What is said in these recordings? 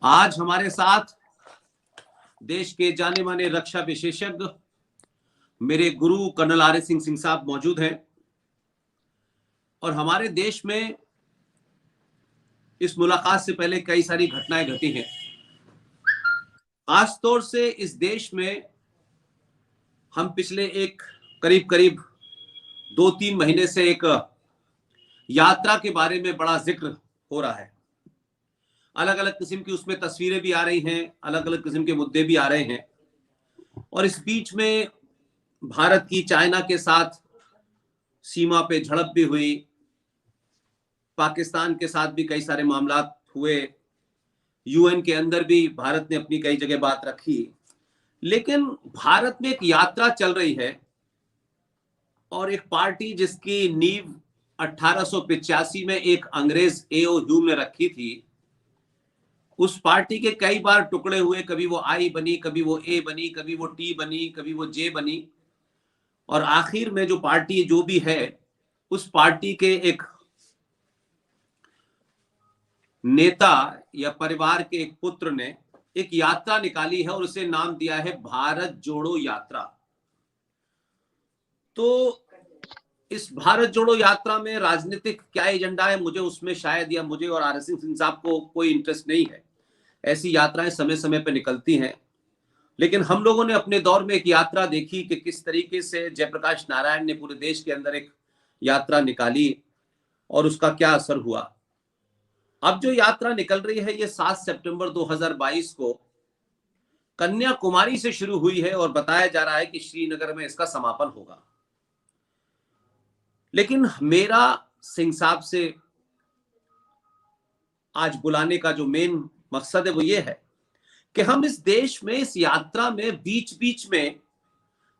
आज हमारे साथ देश के जाने माने रक्षा विशेषज्ञ मेरे गुरु कर्नल आर एस सिंह साहब मौजूद हैं और हमारे देश में इस मुलाकात से पहले कई सारी घटनाएं घटी हैं। खासतौर से इस देश में हम पिछले एक करीब 2-3 महीने से एक यात्रा के बारे में बड़ा जिक्र हो रहा है। अलग अलग किस्म की उसमें तस्वीरें भी आ रही हैं, अलग अलग किस्म के मुद्दे भी आ रहे हैं और इस बीच में भारत की चाइना के साथ सीमा पे झड़प भी हुई, पाकिस्तान के साथ भी कई सारे मामला हुए, यूएन के अंदर भी भारत ने अपनी कई जगह बात रखी। लेकिन भारत में एक यात्रा चल रही है और एक पार्टी जिसकी नींव 1885 में एक अंग्रेज एओ ह्यूम ने रखी थी, उस पार्टी के कई बार टुकड़े हुए। कभी वो आई बनी, कभी वो ए बनी, कभी वो टी बनी, कभी वो जे बनी और आखिर में जो पार्टी जो भी है, उस पार्टी के एक नेता या परिवार के एक पुत्र ने एक यात्रा निकाली है और उसे नाम दिया है भारत जोड़ो यात्रा। तो इस भारत जोड़ो यात्रा में राजनीतिक क्या एजेंडा है, मुझे उसमें शायद या मुझे और आर एस सिंह साहब को कोई इंटरेस्ट नहीं है। ऐसी यात्राएं समय समय पर निकलती हैं, लेकिन हम लोगों ने अपने दौर में एक यात्रा देखी कि किस तरीके से जयप्रकाश नारायण ने पूरे देश के अंदर एक यात्रा निकाली और उसका क्या असर हुआ। अब जो यात्रा निकल रही है ये 7 सितंबर 2022 को कन्याकुमारी से शुरू हुई है और बताया जा रहा है कि श्रीनगर में इसका समापन होगा। लेकिन मेरा सिंह साहब से आज बुलाने का जो मेन मकसद है वो ये है कि हम इस देश में इस यात्रा में बीच बीच में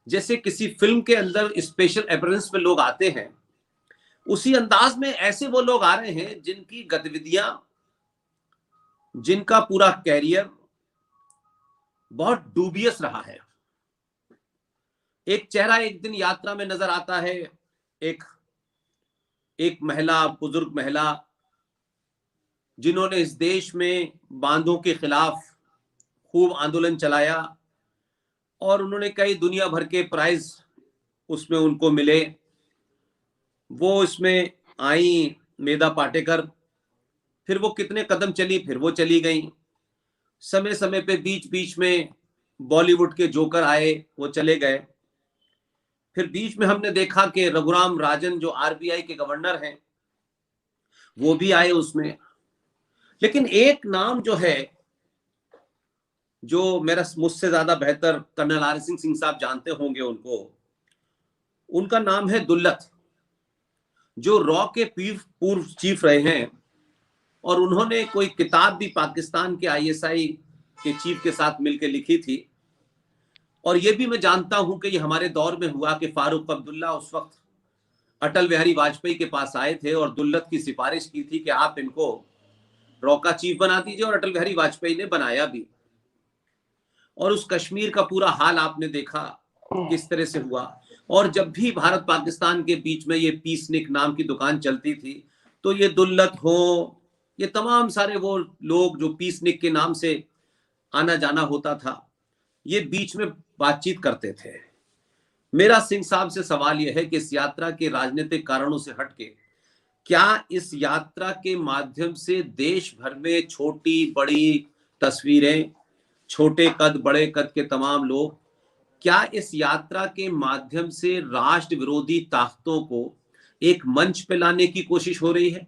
जैसे किसी फिल्म के अंदर स्पेशल अपीयरेंस में लोग आते हैं, उसी अंदाज में ऐसे वो लोग आ रहे हैं जिनकी गतिविधियां, जिनका पूरा कैरियर बहुत डूबियस रहा है। एक चेहरा एक दिन यात्रा में नजर आता है, एक महिला, बुजुर्ग महिला, जिन्होंने इस देश में बांधों के खिलाफ खूब आंदोलन चलाया और उन्होंने कई दुनिया भर के प्राइज उसमें उनको मिले। वो इसमें आई मेधा पाटेकर, फिर वो कितने कदम चली, फिर वो चली गई। समय समय पे बीच बीच में बॉलीवुड के जोकर आए, वो चले गए। फिर बीच में हमने देखा कि रघुराम राजन जो आरबीआई के गवर्नर हैं, वो भी आए उसमें। लेकिन एक नाम जो है, जो मेरा मुझसे ज्यादा बेहतर कर्नल आर एस सिंह साहब जानते होंगे उनको, उनका नाम है दुल्लत, जो रॉ के पूर्व चीफ रहे हैं और उन्होंने कोई किताब भी पाकिस्तान के आईएसआई के चीफ के साथ मिलकर लिखी थी। और ये भी मैं जानता हूं कि ये हमारे दौर में हुआ कि फारूक अब्दुल्ला उस वक्त अटल बिहारी वाजपेयी के पास आए थे और दुल्लत की सिफारिश की थी कि आप इनको रॉ का चीफ बना दीजिए, और अटल बिहारी वाजपेयी ने बनाया भी। और उस कश्मीर का पूरा हाल आपने देखा किस तरह से हुआ। और जब भी भारत पाकिस्तान के बीच में ये पीसनिक नाम की दुकान चलती थी, तो ये दुल्लत हो, ये तमाम सारे वो लोग जो पीसनिक के नाम से आना जाना होता था, ये बीच में बातचीत करते थे। मेरा सिंह साहब से सवाल यह है कि इस यात्रा के राजनीतिक कारणों से हटके क्या इस यात्रा के माध्यम से देश भर में छोटी बड़ी तस्वीरें, छोटे कद बड़े कद के तमाम लोग, क्या इस यात्रा के माध्यम से राष्ट्र विरोधी ताकतों को एक मंच पे लाने की कोशिश हो रही है?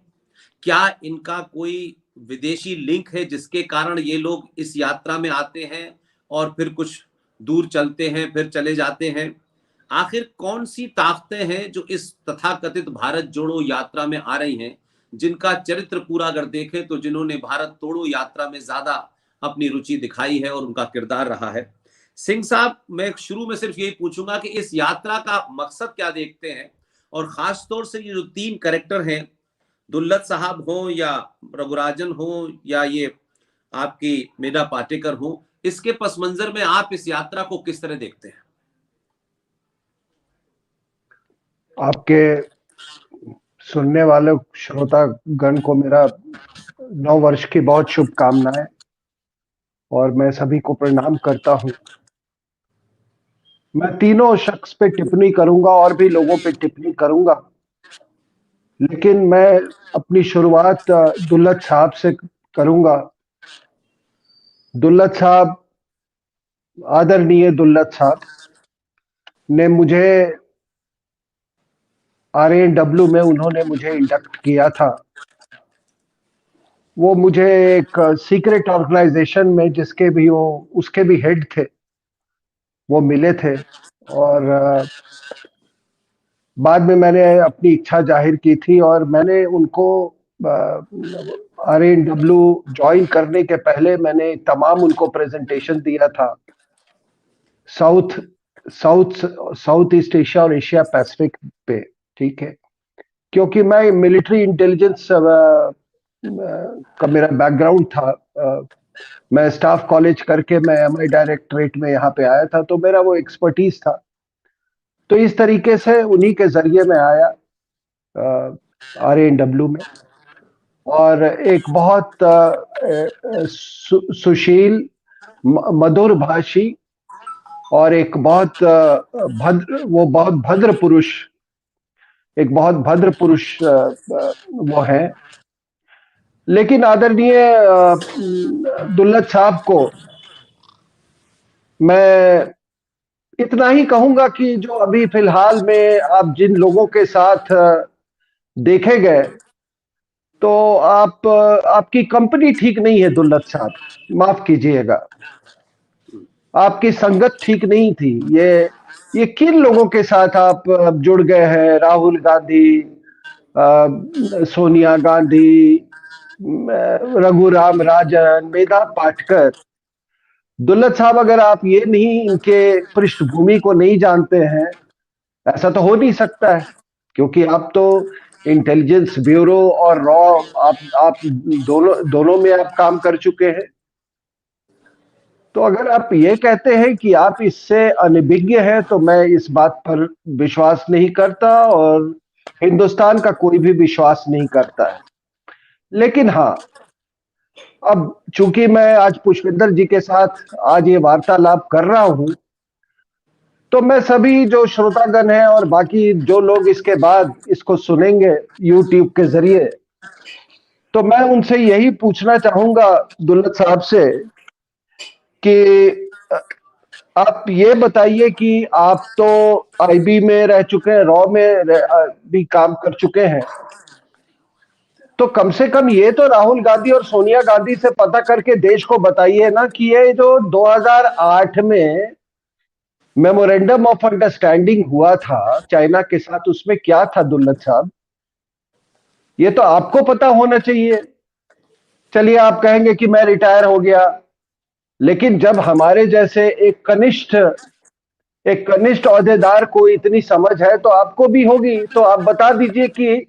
क्या इनका कोई विदेशी लिंक है जिसके कारण ये लोग इस यात्रा में आते हैं और फिर कुछ दूर चलते हैं, फिर चले जाते हैं? आखिर कौन सी ताकतें हैं जो इस तथाकथित भारत जोड़ो यात्रा में आ रही हैं, जिनका चरित्र पूरा अगर देखें तो जिन्होंने भारत तोड़ो यात्रा में ज्यादा अपनी रुचि दिखाई है और उनका किरदार रहा है? सिंह साहब, मैं शुरू में सिर्फ यही पूछूंगा कि इस यात्रा का मकसद क्या देखते हैं, और खास तौर से ये जो 3 कैरेक्टर हैं, दुल्लत साहब हो या रघुराजन हो या ये आपकी मेधा पाटेकर हो, इसके पस मंजर में आप इस यात्रा को किस तरह देखते हैं? आपके सुनने वाले श्रोतागण को मेरा नव वर्ष की बहुत शुभकामनाएं। और मैं सभी को प्रणाम करता हूं। मैं तीनों शख्स पे टिप्पणी करूंगा और भी लोगों पे टिप्पणी करूंगा, लेकिन मैं अपनी शुरुआत दुल्लत साहब से करूंगा। दुल्लत साहब, आदरणीय दुल्लत साहब ने मुझे RANW में उन्होंने मुझे इंडक्ट किया था। वो मुझे एक सीक्रेट ऑर्गेनाइजेशन में जिसके भी वो उसके भी हेड थे, वो मिले थे। और बाद में मैंने अपनी इच्छा जाहिर की थी और मैंने उनको RANW ज्वाइन करने के पहले मैंने तमाम उनको प्रेजेंटेशन दिया था, south south south east Asia और एशिया पैसिफिक पे। ठीक है, क्योंकि मैं मिलिट्री इंटेलिजेंस का मेरा बैकग्राउंड था। मैं स्टाफ कॉलेज करके मैं MI डायरेक्टरेट में यहाँ पे आया था, तो मेरा वो एक्सपर्टीज था। तो इस तरीके से उन्हीं के जरिए मैं आया RANW में। और एक बहुत सुशील, मधुर भाषी और एक बहुत भद्र, वो बहुत भद्र पुरुष, एक बहुत भद्र पुरुष वो है। लेकिन आदरणीय दुल्लत साहब को मैं इतना ही कहूंगा कि जो अभी फिलहाल में आप जिन लोगों के साथ देखे गए, तो आपकी कंपनी ठीक नहीं है दुल्लत साहब, माफ कीजिएगा। आपकी संगत ठीक नहीं थी। ये किन लोगों के साथ आप जुड़ गए हैं? राहुल गांधी, सोनिया गांधी, रघुराम राजन, मेधा पाटकर। दुल्लत साहब, अगर आप ये नहीं, इनके पृष्ठभूमि को नहीं जानते हैं, ऐसा तो हो नहीं सकता है, क्योंकि आप तो इंटेलिजेंस ब्यूरो और रॉ, आप दोनों दोनों में आप काम कर चुके हैं। तो अगर आप ये कहते हैं कि आप इससे अनभिज्ञ हैं, तो मैं इस बात पर विश्वास नहीं करता और हिंदुस्तान का कोई भी विश्वास नहीं करता है। लेकिन हाँ, अब चूंकि मैं आज पुष्पिंदर जी के साथ आज ये वार्तालाप कर रहा हूं, तो मैं सभी जो श्रोतागण हैं और बाकी जो लोग इसके बाद इसको सुनेंगे YouTube के जरिए, तो मैं उनसे यही पूछना चाहूंगा दुल्लत साहब से कि आप ये बताइए कि आप तो IB में रह चुके हैं, रॉ में भी काम कर चुके हैं, तो कम से कम ये तो राहुल गांधी और सोनिया गांधी से पता करके देश को बताइए ना कि ये जो 2008 में मेमोरेंडम ऑफ अंडरस्टैंडिंग हुआ था चाइना के साथ, उसमें क्या था दुल्लत साहब? ये तो आपको पता होना चाहिए। चलिए, आप कहेंगे कि मैं रिटायर हो गया, लेकिन जब हमारे जैसे एक कनिष्ठ ओहदेदार को इतनी समझ है तो आपको भी होगी। तो आप बता दीजिए कि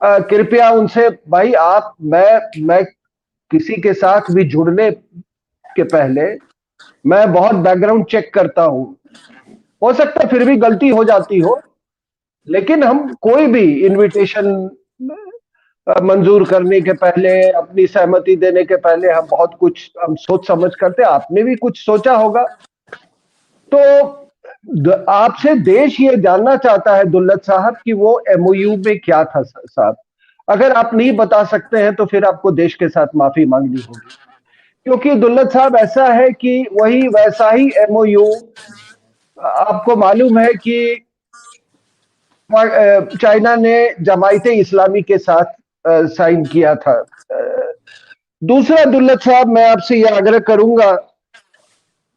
कृपया उनसे, भाई आप, मैं किसी के साथ भी जुड़ने के पहले मैं बहुत बैकग्राउंड चेक करता हूं। हो सकता है फिर भी गलती हो जाती हो, लेकिन हम कोई भी इनविटेशन मंजूर करने के पहले, अपनी सहमति देने के पहले हम बहुत कुछ हम सोच समझ करते हैं। आपने भी कुछ सोचा होगा। तो आपसे देश ये जानना चाहता है दुल्लत साहब कि वो MOU में क्या था साहब। अगर आप नहीं बता सकते हैं तो फिर आपको देश के साथ माफी मांगनी होगी, क्योंकि दुल्लत साहब ऐसा है कि वही वैसा ही MOU आपको मालूम है कि चाइना ने जमायते इस्लामी के साथ साइन किया था। दूसरा दुल्लत साहब, मैं आपसे यह आग्रह करूंगा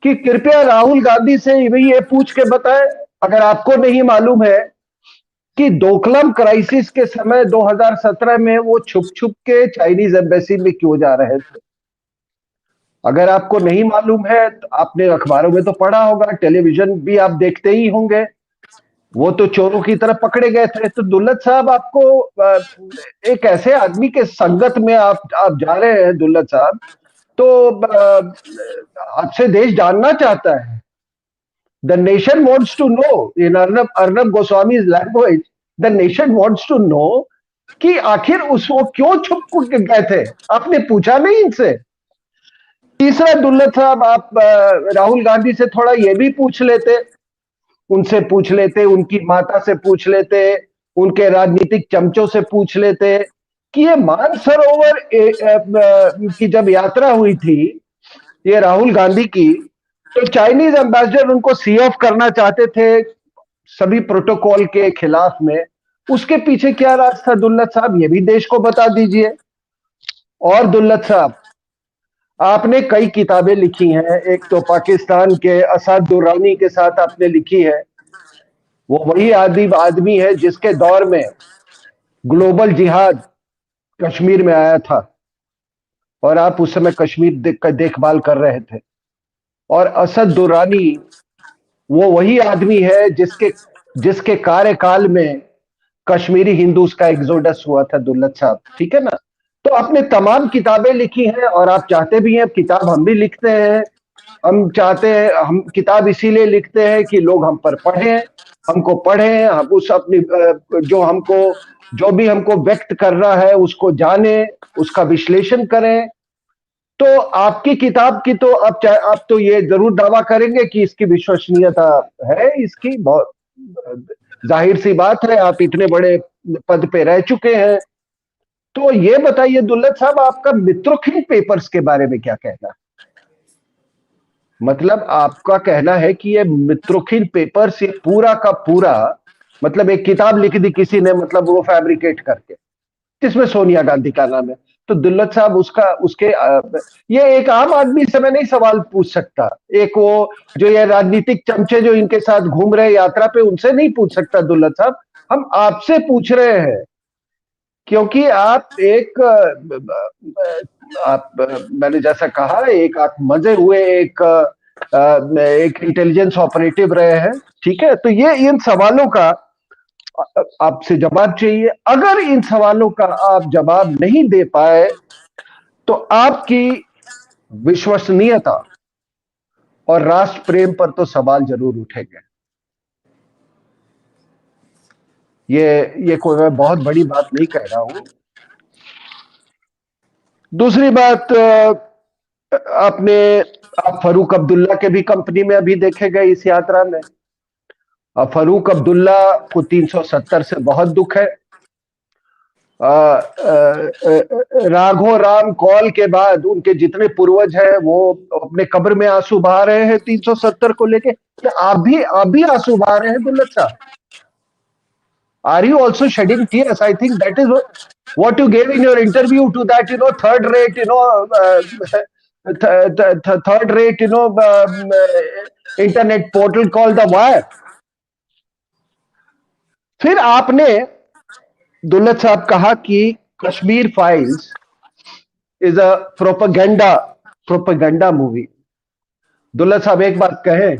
कि कृपया राहुल गांधी से भी ये पूछ के बताएं, अगर आपको नहीं मालूम है, कि डोकलाम क्राइसिस के समय 2017 में वो छुप छुप के चाइनीज एम्बेसी में क्यों जा रहे थे। अगर आपको नहीं मालूम है तो आपने अखबारों में तो पढ़ा होगा, टेलीविजन भी आप देखते ही होंगे, वो तो चोरों की तरफ पकड़े गए थे। तो दुल्लत साहब, आपको एक ऐसे आदमी के संगत में आप जा रहे हैं दुल्लत साहब, तो आपसे देश जानना चाहता है। The nation wants to know, in Arnab Goswami language, the nation wants to know कि आखिर वो क्यों छुप गए थे। आपने पूछा नहीं इनसे? तीसरा दुल्लत साहब, आप राहुल गांधी से थोड़ा ये भी पूछ लेते, उनसे पूछ लेते, उनकी माता से पूछ लेते, उनके राजनीतिक चमचों से पूछ लेते कि ये मानसरोवर की जब यात्रा हुई थी, ये राहुल गांधी की, तो चाइनीज एम्बेसडर उनको सी ऑफ करना चाहते थे सभी प्रोटोकॉल के खिलाफ में। उसके पीछे क्या राज था दुल्लत साहब, ये भी देश को बता दीजिए। और दुल्लत साहब, आपने कई किताबें लिखी हैं, एक तो पाकिस्तान के असद दुरानी के साथ आपने लिखी है। वो वही आदमी है जिसके दौर में ग्लोबल जिहाद कश्मीर में आया था, और आप उस समय कश्मीर का देखभाल कर रहे थे। और असद दुरानी वो वही आदमी है जिसके जिसके कार्यकाल में कश्मीरी हिंदूज का एग्जोडस हुआ था दुल्लत साहब, ठीक है ना। तो आपने तमाम किताबें लिखी हैं, और आप चाहते भी हैं, किताब हम भी लिखते हैं, हम चाहते हैं, हम किताब इसीलिए लिखते हैं कि लोग हम पर पढ़ें, हमको पढ़ें, हम उस अपनी जो भी हमको व्यक्त करना है उसको जाने, उसका विश्लेषण करें। तो आपकी किताब की तो आप तो ये जरूर दावा करेंगे कि इसकी विश्वसनीयता है, इसकी बहुत जाहिर सी बात है, आप इतने बड़े पद पे रह चुके हैं। तो ये बताइए दुल्लत साहब, आपका मित्रोखिन पेपर्स के बारे में क्या कहना है? मतलब आपका कहना है कि ये मित्रोखिन पेपर्स, ये पूरा का पूरा, मतलब एक किताब लिख दी किसी ने, मतलब वो फैब्रिकेट करके, जिसमें सोनिया गांधी का नाम है। तो दुल्लत साहब, ये एक आम आदमी से मैं नहीं सवाल पूछ सकता, एक वो जो ये राजनीतिक चमचे जो इनके साथ घूम रहे यात्रा पे, उनसे नहीं पूछ सकता दुल्लत साहब। हम आपसे पूछ रहे हैं, क्योंकि मैंने जैसा कहा, एक आप मजे हुए एक इंटेलिजेंस ऑपरेटिव रहे हैं, ठीक है। तो ये इन सवालों का आपसे जवाब चाहिए। अगर इन सवालों का आप जवाब नहीं दे पाए तो आपकी विश्वसनीयता और राष्ट्र प्रेम पर तो सवाल जरूर उठेंगे। ये कोई मैं बहुत बड़ी बात नहीं कह रहा हूं। दूसरी बात, आप फारूक अब्दुल्ला के भी कंपनी में अभी देखे गए इस यात्रा में। फारूक अब्दुल्ला को 370 से बहुत दुख है। राघव राम कौल के बाद उनके जितने पूर्वज हैं वो अपने कब्र में आंसू बहा रहे हैं 370 को लेके। क्या आप भी आंसू बहा रहे हैं दुल्लत साहब? Are you also shedding tears? I think that is what you gave in your interview to that, third rate, third rate, internet portal called the Wire. फिर आपने दुल्लत साहब कहा कि Kashmir files is a propaganda movie. Dulat साहब, एक बात कहें,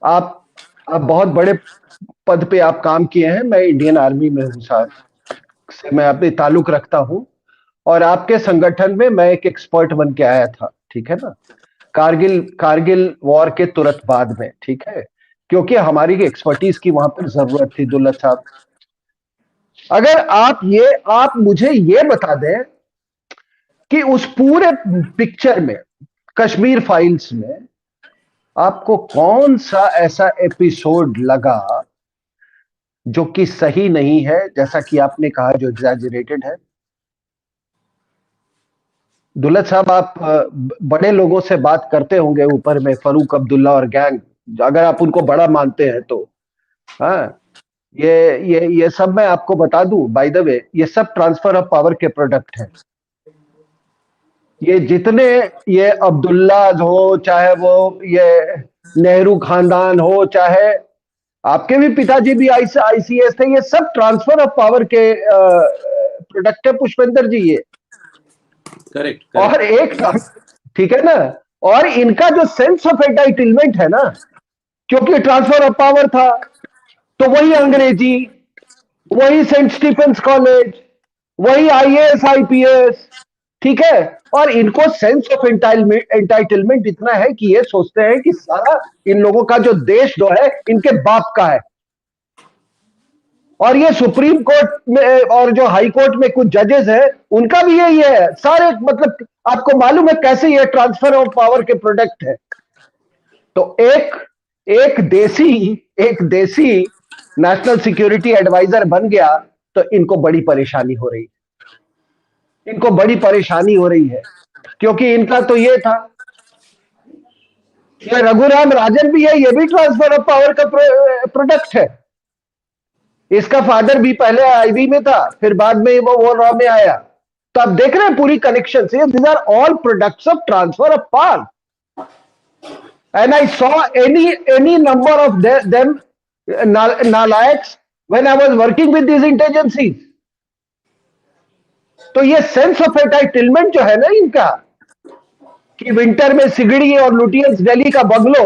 आप आप बहुत बड़े पद पे आप काम किए हैं, मैं इंडियन आर्मी में हूं साहब, से मैं अपने ताल्लुक रखता हूं, और आपके संगठन में मैं एक एक्सपर्ट बन के आया था, ठीक है ना, कारगिल वॉर के तुरंत बाद में, ठीक है, क्योंकि हमारी एक्सपर्टीज की वहां पर जरूरत थी दुल्लत साहब। अगर आप मुझे ये बता दें कि उस पूरे पिक्चर में, कश्मीर फाइल्स में, आपको कौन सा ऐसा एपिसोड लगा जो कि सही नहीं है, जैसा कि आपने कहा, जो एग्जैजरेटेड है? दुल्लत साहब, आप बड़े लोगों से बात करते होंगे ऊपर में, फारूक अब्दुल्ला और गैंग, अगर आप उनको बड़ा मानते हैं तो। हाँ, ये सब मैं आपको बता दूं, बाय द वे, ये सब ट्रांसफर ऑफ पावर के प्रोडक्ट हैं। ये जितने ये अब्दुल्लाज हो, चाहे वो ये नेहरू खानदान हो, चाहे आपके भी पिताजी भी आईसीएस थे, ये सब ट्रांसफर ऑफ पावर के प्रोडक्ट है पुष्पेंद्र जी, ये। करेक्ट। और ठीक है ना, और इनका जो सेंस ऑफ एंटाइटलमेंट है ना, क्योंकि ट्रांसफर ऑफ पावर था, तो वही अंग्रेजी, वही सेंट स्टीफेंस कॉलेज, वही आईएएस आईपीएस, ठीक है। और इनको सेंस ऑफ एंटाइटलमेंट इतना है कि ये सोचते हैं कि सारा इन लोगों का जो देश जो है इनके बाप का है, और ये सुप्रीम कोर्ट में और जो हाई कोर्ट में कुछ जजेस है उनका भी यही है। सारे मतलब आपको मालूम है कैसे ये ट्रांसफर ऑफ पावर के प्रोडक्ट है। तो एक देसी नेशनल सिक्योरिटी एडवाइजर बन गया तो इनको बड़ी परेशानी हो रही है। इनको बड़ी परेशानी हो रही है क्योंकि इनका तो ये था, ये रघुराम राजन भी है, ये भी ट्रांसफर ऑफ पावर का प्रोडक्ट है। इसका फादर भी पहले आईबी में था, फिर बाद में वो रॉ में आया। तो आप देख रहे हैं पूरी कनेक्शन से, these are all products of transfer of power. And I saw any number of them nalayaks when I was working with these intelligencies. तो ये सेंस ऑफ एंटाइटलमेंट जो है ना इनका, कि विंटर में सिगड़ी और लुटियंस दिल्ली का बंगलो,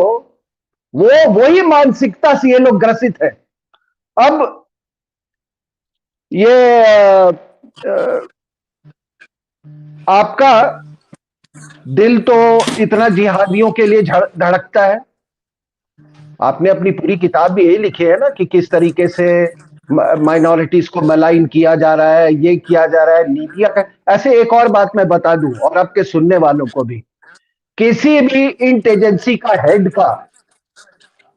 वो वही मानसिकता से ये लोग ग्रसित है। अब ये आपका दिल तो इतना जिहादियों के लिए धड़कता है। आपने अपनी पूरी किताब भी यही लिखी है ना कि किस तरीके से माइनॉरिटीज को मलाइन किया जा रहा है, ये किया जा रहा है, नीतियां। ऐसे एक और बात मैं बता दूं और आपके सुनने वालों को भी, किसी भी इंटेलिजेंसी का हेड का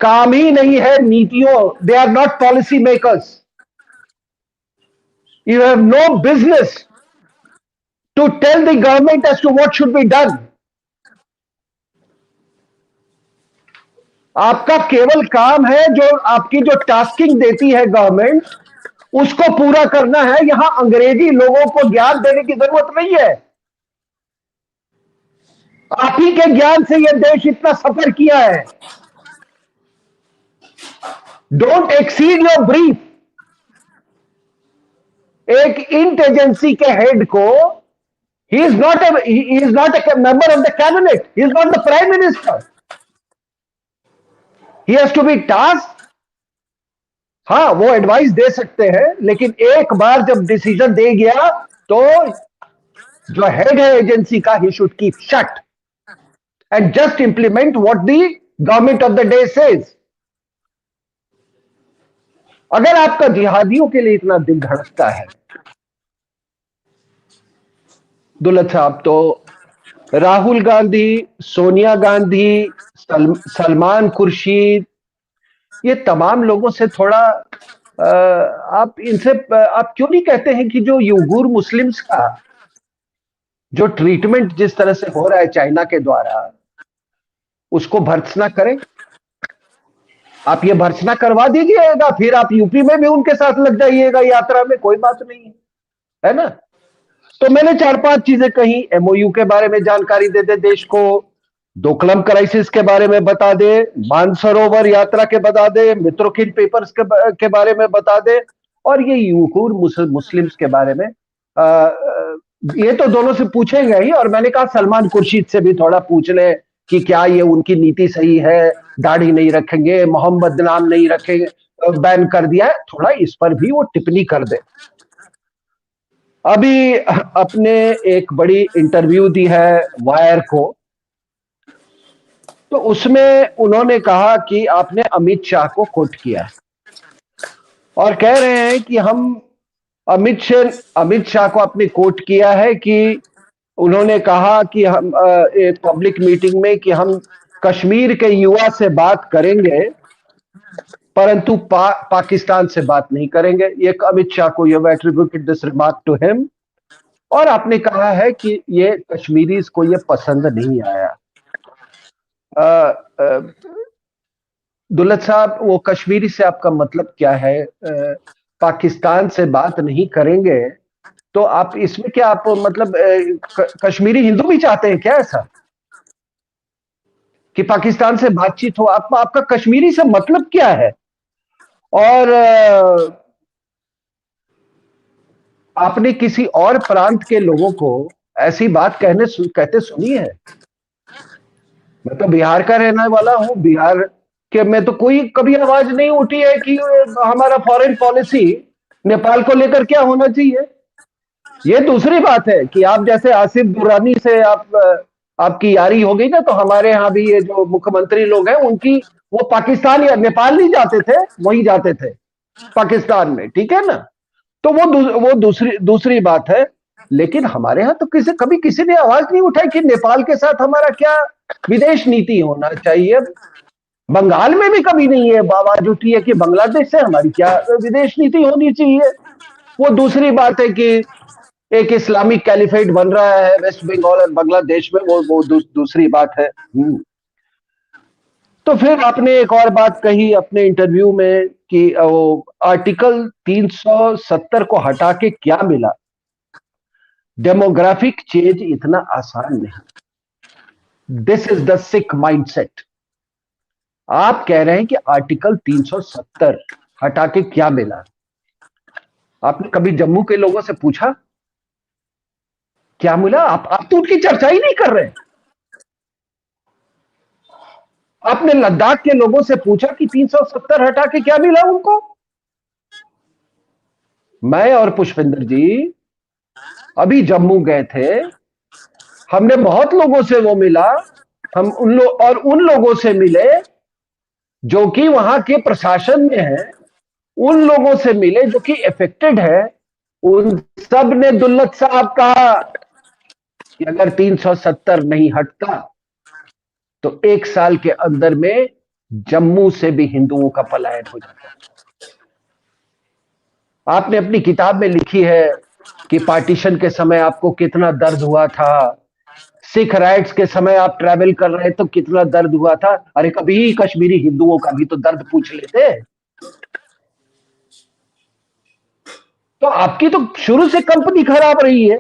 काम ही नहीं है नीतियों, they are not policy makers. You have no business to tell the government as to what should be done. आपका केवल काम है, जो आपकी जो टास्किंग देती है गवर्नमेंट, उसको पूरा करना है। यहां अंग्रेजी लोगों को ज्ञान देने की जरूरत नहीं है। आप ही के ज्ञान से यह देश इतना सफर किया है। Don't exceed your brief. एक इंटेलिजेंसी के हेड को, he is not a member of the cabinet, he is not the prime minister, he has to be tasked। हाँ, वो एडवाइस दे सकते हैं, लेकिन एक बार जब डिसीजन दे गया तो जो हेड है एजेंसी का, he should keep shut and just implement what the government of the day says। अगर आपका जिहादियों के लिए इतना दिल धड़कता है दुल्लत साहब, तो राहुल गांधी, सोनिया गांधी, सलमान खुर्शीद, ये तमाम लोगों से थोड़ा आप इनसे आप क्यों नहीं कहते हैं कि जो उइगुर मुस्लिम्स का जो ट्रीटमेंट जिस तरह से हो रहा है चाइना के द्वारा, उसको भर्त्सना करें। आप ये भर्त्सना करवा दीजिएगा, फिर आप यूपी में भी उनके साथ लग जाइएगा यात्रा में, कोई बात नहीं है ना। तो मैंने 4-5 चीजें कही। एमओयू के बारे में जानकारी दे दे देश को, दोकलम क्राइसिस के बारे में बता दे, मानसरोवर यात्रा के बता दे, मित्रोकिन पेपर्स के बारे में बता दे, और ये उइगुर मुस्लिम्स के बारे में। ये तो दोनों से पूछेंगे ही, और मैंने कहा सलमान खुर्शीद से भी थोड़ा पूछ ले कि क्या ये उनकी नीति सही है, दाढ़ी नहीं रखेंगे, मोहम्मद नाम नहीं रखेंगे, बैन कर दिया है, थोड़ा इस पर भी वो टिप्पणी कर दे। अभी अपने एक बड़ी इंटरव्यू दी है वायर को, तो उसमें उन्होंने कहा कि आपने अमित शाह को कोट किया है और कह रहे हैं कि हम अमित शाह को आपने कोट किया है कि उन्होंने कहा कि हम एक पब्लिक मीटिंग में कि हम कश्मीर के युवा से बात करेंगे परंतु पाकिस्तान से बात नहीं करेंगे। ये अमित शाह को you attributed this remark to him, और आपने कहा है कि ये कश्मीरीज को ये पसंद नहीं आया। दुल्लत साहब, वो कश्मीरी से आपका मतलब क्या है? पाकिस्तान से बात नहीं करेंगे तो आप इसमें क्या आप मतलब कश्मीरी हिंदू भी चाहते हैं क्या ऐसा कि पाकिस्तान से बातचीत हो? आपका कश्मीरी से मतलब क्या है? और आपने किसी और प्रांत के लोगों को ऐसी बात कहते सुनी है? मैं तो बिहार का रहने वाला हूं, बिहार के में तो कोई कभी आवाज नहीं उठी है कि हमारा फॉरेन पॉलिसी नेपाल को लेकर क्या होना चाहिए। ये दूसरी बात है कि आप जैसे आसिफ दुरानी से आपकी यारी हो गई ना, तो हमारे यहाँ भी ये जो मुख्यमंत्री लोग हैं उनकी, वो पाकिस्तान या नेपाल नहीं जाते थे, वहीं जाते थे। पाकिस्तान में, ठीक है ना। तो वो दूसरी बात है। लेकिन हमारे यहां तो कभी किसी ने आवाज नहीं उठाई कि नेपाल के साथ हमारा क्या विदेश नीति होना चाहिए। बंगाल में भी कभी नहीं है आवाज उठी है कि बांग्लादेश से हमारी क्या विदेश नीति होनी चाहिए। वो दूसरी बात है कि एक इस्लामिक कैलिफेट बन रहा है वेस्ट बंगाल और बांग्लादेश में, वो दूसरी बात है। तो फिर आपने एक और बात कही अपने इंटरव्यू में कि वो आर्टिकल 370 को हटा के क्या मिला। डेमोग्राफिक चेंज इतना आसान नहीं। This is the sick mindset. आप कह रहे हैं कि आर्टिकल 370 हटा के क्या मिला। आपने कभी जम्मू के लोगों से पूछा क्या मिला? आप तो उनकी चर्चा ही नहीं कर रहे। आपने लद्दाख के लोगों से पूछा कि 370 हटा के क्या मिला उनको? मैं और पुष्पेंद्र जी अभी जम्मू गए थे, हमने बहुत लोगों से वो मिला। हम उन लोगों से मिले जो कि वहां के प्रशासन में है, उन लोगों से मिले जो कि इफेक्टेड है। उन सब ने दुल्लत साहब कहा कि अगर 370 नहीं हटता तो 1 साल के अंदर में जम्मू से भी हिंदुओं का पलायन हो जाता। आपने अपनी किताब में लिखी है कि पार्टीशन के समय आपको कितना दर्द हुआ था, सिख राइट्स के समय आप ट्रैवल कर रहे तो कितना दर्द हुआ था। अरे कभी कश्मीरी हिंदुओं का भी तो दर्द पूछ लेते। तो आपकी तो शुरू से कंपनी खराब रही है।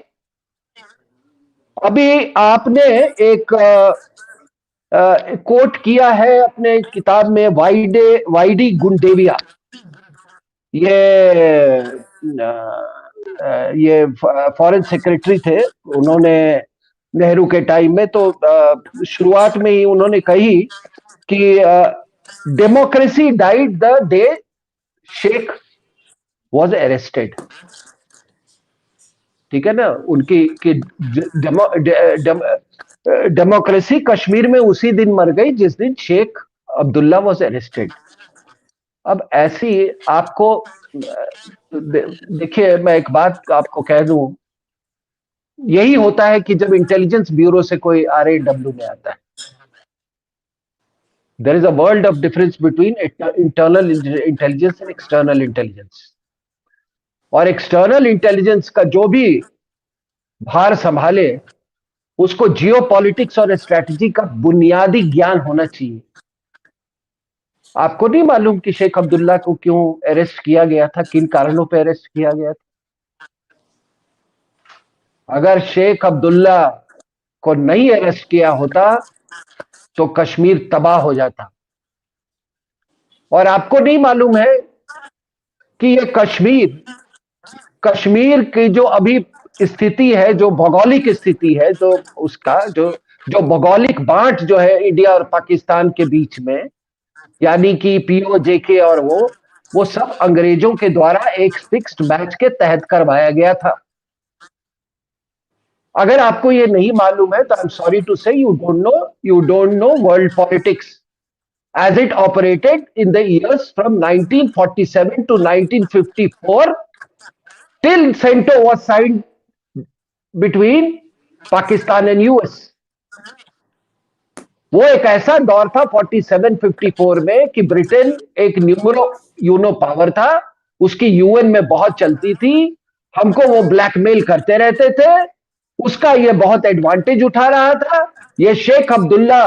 अभी आपने एक कोट किया है अपने किताब में, वाईडी गुंडेविया, ये फॉरेन सेक्रेटरी थे, उन्होंने नेहरू के टाइम में। तो शुरुआत में ही उन्होंने कही कि democracy died the day Sheikh was arrested. ठीक है ना, उनकी कि डेमोक्रेसी कश्मीर में उसी दिन मर गई जिस दिन शेख अब्दुल्ला वॉज अरेस्टेड। अब ऐसी आपको देखिए, मैं एक बात आपको कह दूं, यही होता है कि जब इंटेलिजेंस ब्यूरो से कोई RAW में आता है, there is a world of difference between internal intelligence and external intelligence. और एक्सटर्नल इंटेलिजेंस का जो भी भार संभाले, उसको जियो पॉलिटिक्स और स्ट्रैटेजी का बुनियादी ज्ञान होना चाहिए। आपको नहीं मालूम कि शेख अब्दुल्ला को क्यों अरेस्ट किया गया था, किन कारणों पर अरेस्ट किया गया था? अगर शेख अब्दुल्ला को नहीं अरेस्ट किया होता तो कश्मीर तबाह हो जाता। और आपको नहीं मालूम है कि ये कश्मीर की जो अभी स्थिति है, जो भौगोलिक स्थिति है, जो उसका जो भौगोलिक बांट जो है इंडिया और पाकिस्तान के बीच में, यानी कि POJK और वो सब अंग्रेजों के द्वारा एक फिक्स्ड मैच के तहत करवाया गया था। अगर आपको ये नहीं मालूम है तो आई एम सॉरी टू से you don't know world politics as it operated in the years from 1947 to 1954 till CENTO was signed between Pakistan and US। वो एक ऐसा दौर था 47-54 में कि ब्रिटेन एक यूनो पावर था, उसकी UN में बहुत चलती थी, हमको वो ब्लैकमेल करते रहते थे, उसका ये बहुत एडवांटेज उठा रहा था। ये शेख अब्दुल्ला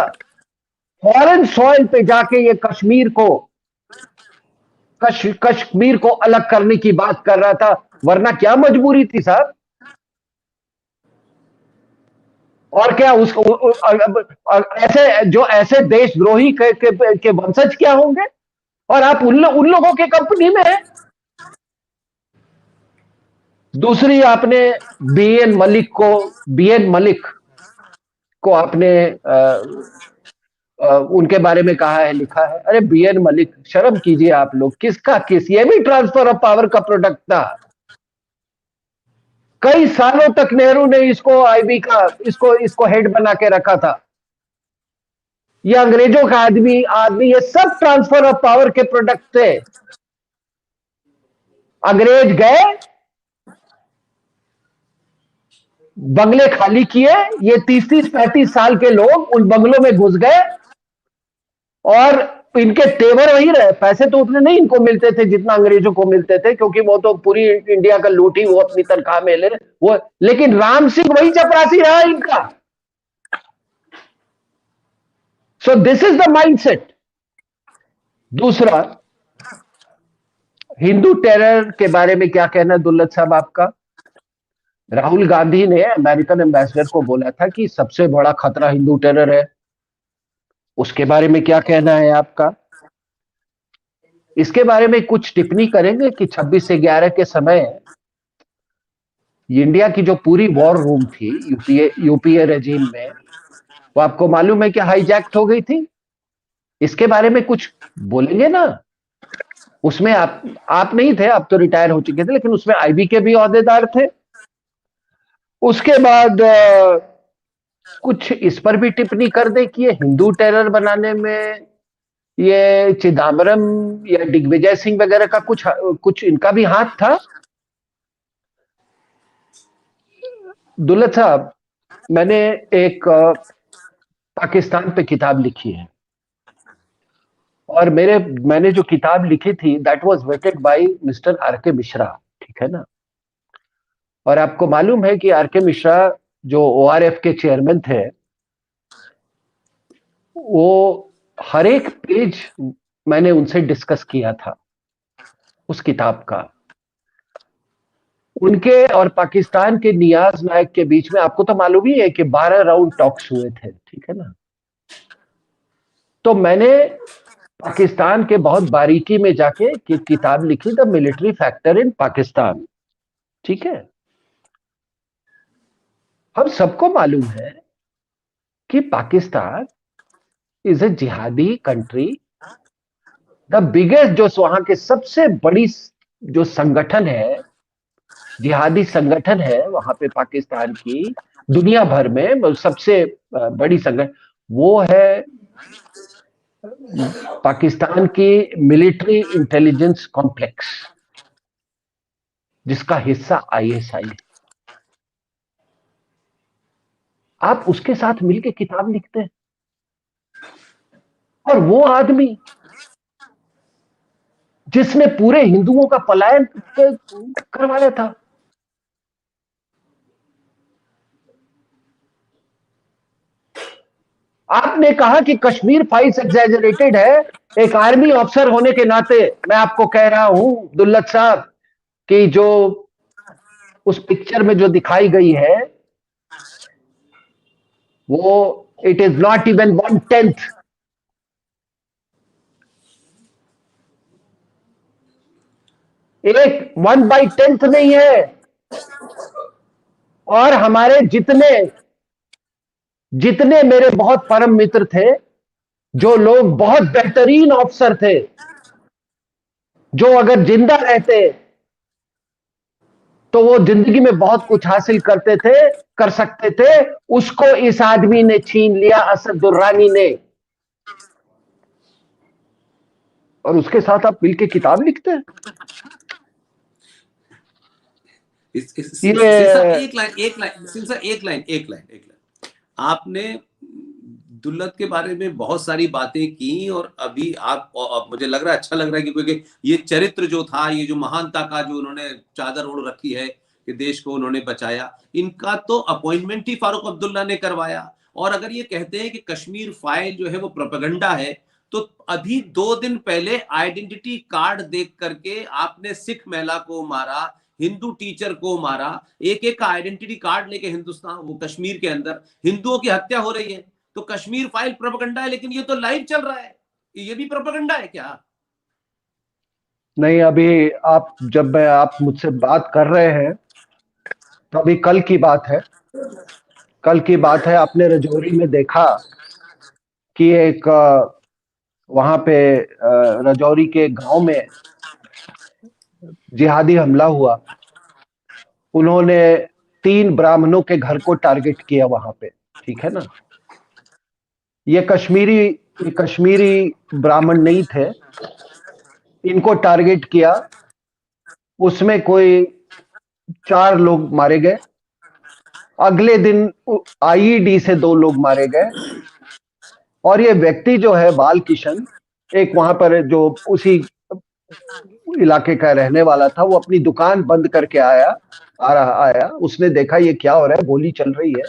फॉरेन सॉइल पे जाके ये कश्मीर को अलग करने की बात कर रहा था, वरना क्या मजबूरी थी साहब? और क्या उसको ऐसे देशद्रोही के वंशज क्या होंगे? और आप उन लोगों के कंपनी में है। दूसरी, आपने BN मलिक को आपने उनके बारे में कहा है, लिखा है। अरे BN मलिक, शर्म कीजिए आप लोग, किसका ये भी ट्रांसफर ऑफ पावर का प्रोडक्ट था। कई सालों तक नेहरू ने इसको IB का इसको हेड बना के रखा था। ये अंग्रेजों का आदमी ये सब ट्रांसफर ऑफ पावर के प्रोडक्ट थे। अंग्रेज गए, बंगले खाली किए, ये 30-35 साल के लोग उन बंगलों में घुस गए और इनके तेवर वही रहे। पैसे तो उतने नहीं इनको मिलते थे जितना अंग्रेजों को मिलते थे, क्योंकि वो तो पूरी इंडिया का लूट ही वो अपनी तनख्वाह में ले वो, लेकिन राम सिंह वही चपरासी रहा इनका। So this is the mindset. दूसरा, हिंदू टेरर के बारे में क्या कहना है दुल्लत साहब आपका? राहुल गांधी ने अमेरिकन एम्बेसडर को बोला था कि सबसे बड़ा खतरा हिंदू टेरर है, उसके बारे में क्या कहना है आपका? इसके बारे में कुछ टिप्पणी करेंगे कि 26/11 के समय इंडिया की जो पूरी वॉर रूम थी यूपीए रेजिम में, वो आपको मालूम है कि हाईजैक्ट हो गई थी? इसके बारे में कुछ बोलेंगे ना? उसमें आप नहीं थे, आप तो रिटायर हो चुके थे, लेकिन उसमें आईबी के भी ओहदेदार थे। उसके बाद कुछ इस पर भी टिप्पणी कर दे कि ये हिंदू टेरर बनाने में ये चिदम्बरम या दिग्विजय सिंह वगैरह का कुछ इनका भी हाथ था। दुल्लत साहब, मैंने एक पाकिस्तान पे किताब लिखी है, और मैंने जो किताब लिखी थी that was vetted by mister R K. Mishra, ठीक है ना? और आपको मालूम है कि आर.के. मिश्रा जो ओआरएफ के चेयरमैन थे, वो हर एक पेज मैंने उनसे डिस्कस किया था उस किताब का। उनके और पाकिस्तान के नियाज नायक के बीच में आपको तो मालूम ही है कि 12 राउंड टॉक्स हुए थे, ठीक है ना? तो मैंने पाकिस्तान के बहुत बारीकी में जाके किताब लिखी, the military factor in Pakistan, ठीक है? हम सबको मालूम है कि पाकिस्तान इज ए जिहादी कंट्री। द बिगेस्ट, जो वहां के सबसे बड़ी जो संगठन है, जिहादी संगठन है वहां पे पाकिस्तान की, दुनिया भर में सबसे बड़ी संगठन वो है पाकिस्तान की मिलिट्री इंटेलिजेंस कॉम्प्लेक्स, जिसका हिस्सा आईएसआई है। आप उसके साथ मिलके किताब लिखते हैं, और वो आदमी जिसने पूरे हिंदुओं का पलायन करवाया था। आपने कहा कि कश्मीर फाइल्स एग्जैजरेटेड है। एक आर्मी ऑफिसर होने के नाते मैं आपको कह रहा हूं दुल्लत साहब कि जो उस पिक्चर में जो दिखाई गई है वो इट इज नॉट इवन 1/10। एक 1/10 नहीं है। और हमारे जितने जितने मेरे बहुत परम मित्र थे, जो लोग बहुत बेहतरीन ऑफिसर थे, जो अगर जिंदा रहते तो वो जिंदगी में बहुत कुछ हासिल कर सकते थे, उसको इस आदमी ने छीन लिया, असद दुर्रानी ने। और उसके साथ आप मिलके किताब लिखते हैं। एक लाइन आपने दुल्लत के बारे में बहुत सारी बातें की, और अभी आप मुझे लग रहा है, अच्छा लग रहा है कि क्योंकि ये चरित्र जो था, ये जो महानता का जो उन्होंने चादर ओढ़ रखी है कि देश को उन्होंने बचाया, इनका तो अपॉइंटमेंट ही फारूक अब्दुल्ला ने करवाया। और अगर ये कहते हैं कि कश्मीर फाइल जो है वो प्रोपेगेंडा है, तो अभी 2 दिन पहले आइडेंटिटी कार्ड देख करके आपने सिख महिला को मारा, हिंदू टीचर को मारा, एक एक का आइडेंटिटी कार्ड लेके हिंदुस्तान वो कश्मीर के अंदर हिंदुओं की हत्या हो रही है। तो कश्मीर फाइल प्रोपेगेंडा है, लेकिन ये तो लाइव चल रहा है, ये भी प्रोपेगेंडा है क्या? नहीं, अभी आप मुझसे बात कर रहे हैं तो अभी कल की बात है। कल की बात है, आपने रजौरी में देखा कि एक वहां पे रजौरी के गांव में जिहादी हमला हुआ। उन्होंने 3 ब्राह्मणों के घर को टारगेट किया वहां पे, ठीक है ना? ये कश्मीरी ब्राह्मण नहीं थे, इनको टारगेट किया। उसमें कोई 4 लोग मारे गए। अगले दिन आईईडी से 2 लोग मारे गए। और ये व्यक्ति जो है बाल किशन, एक वहां पर जो उसी इलाके का रहने वाला था, वो अपनी दुकान बंद करके आया। उसने देखा ये क्या हो रहा है, गोली चल रही है।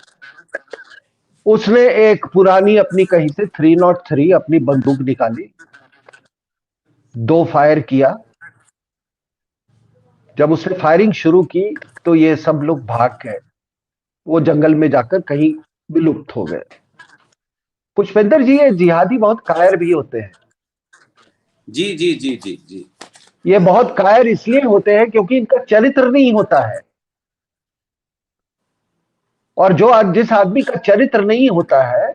उसने एक पुरानी अपनी कहीं से 303 अपनी बंदूक निकाली, 2 फायर किया। जब उसने फायरिंग शुरू की तो ये सब लोग भाग गए, वो जंगल में जाकर कहीं विलुप्त हो गए। पुष्पेंद्र जी, ये जिहादी बहुत कायर भी होते हैं। जी जी जी जी जी। ये बहुत कायर इसलिए होते हैं क्योंकि इनका चरित्र नहीं होता है। और जिस आदमी का चरित्र नहीं होता है,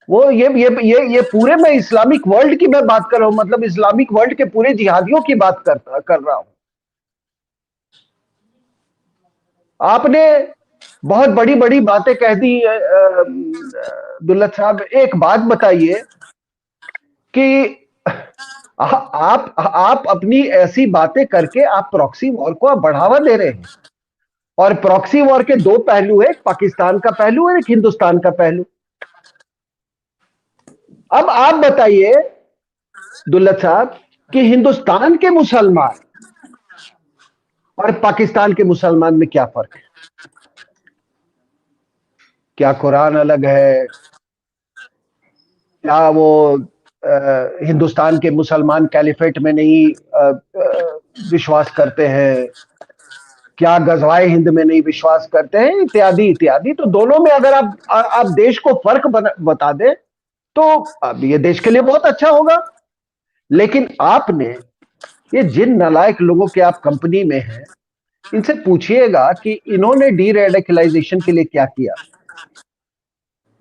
वो ये पूरे, मैं इस्लामिक वर्ल्ड की मैं बात कर रहा हूं, मतलब इस्लामिक वर्ल्ड के पूरे जिहादियों की बात कर रहा हूं। आपने बहुत बड़ी बड़ी बातें कह दी। दुल्लत साहब, एक बात बताइए कि आप अपनी ऐसी बातें करके आप प्रॉक्सी वॉर को आप बढ़ावा दे रहे हैं। और प्रॉक्सी वॉर के 2 पहलू है, एक पाकिस्तान का पहलू और एक हिंदुस्तान का पहलू। अब आप बताइए दुल्लत साहब कि हिंदुस्तान के मुसलमान और पाकिस्तान के मुसलमान में क्या फर्क है? क्या कुरान अलग है? क्या वो हिंदुस्तान के मुसलमान कैलिफेट में नहीं विश्वास करते हैं? क्या गजवाए हिंद में नहीं विश्वास करते हैं? इत्यादि इत्यादि। तो दोनों में अगर आप देश को फर्क बता दें तो अब ये देश के लिए बहुत अच्छा होगा। लेकिन आपने, ये जिन नालायक लोगों के आप कंपनी में हैं, इनसे पूछिएगा कि इन्होंने डी रेडिकलाइजेशन के लिए क्या किया।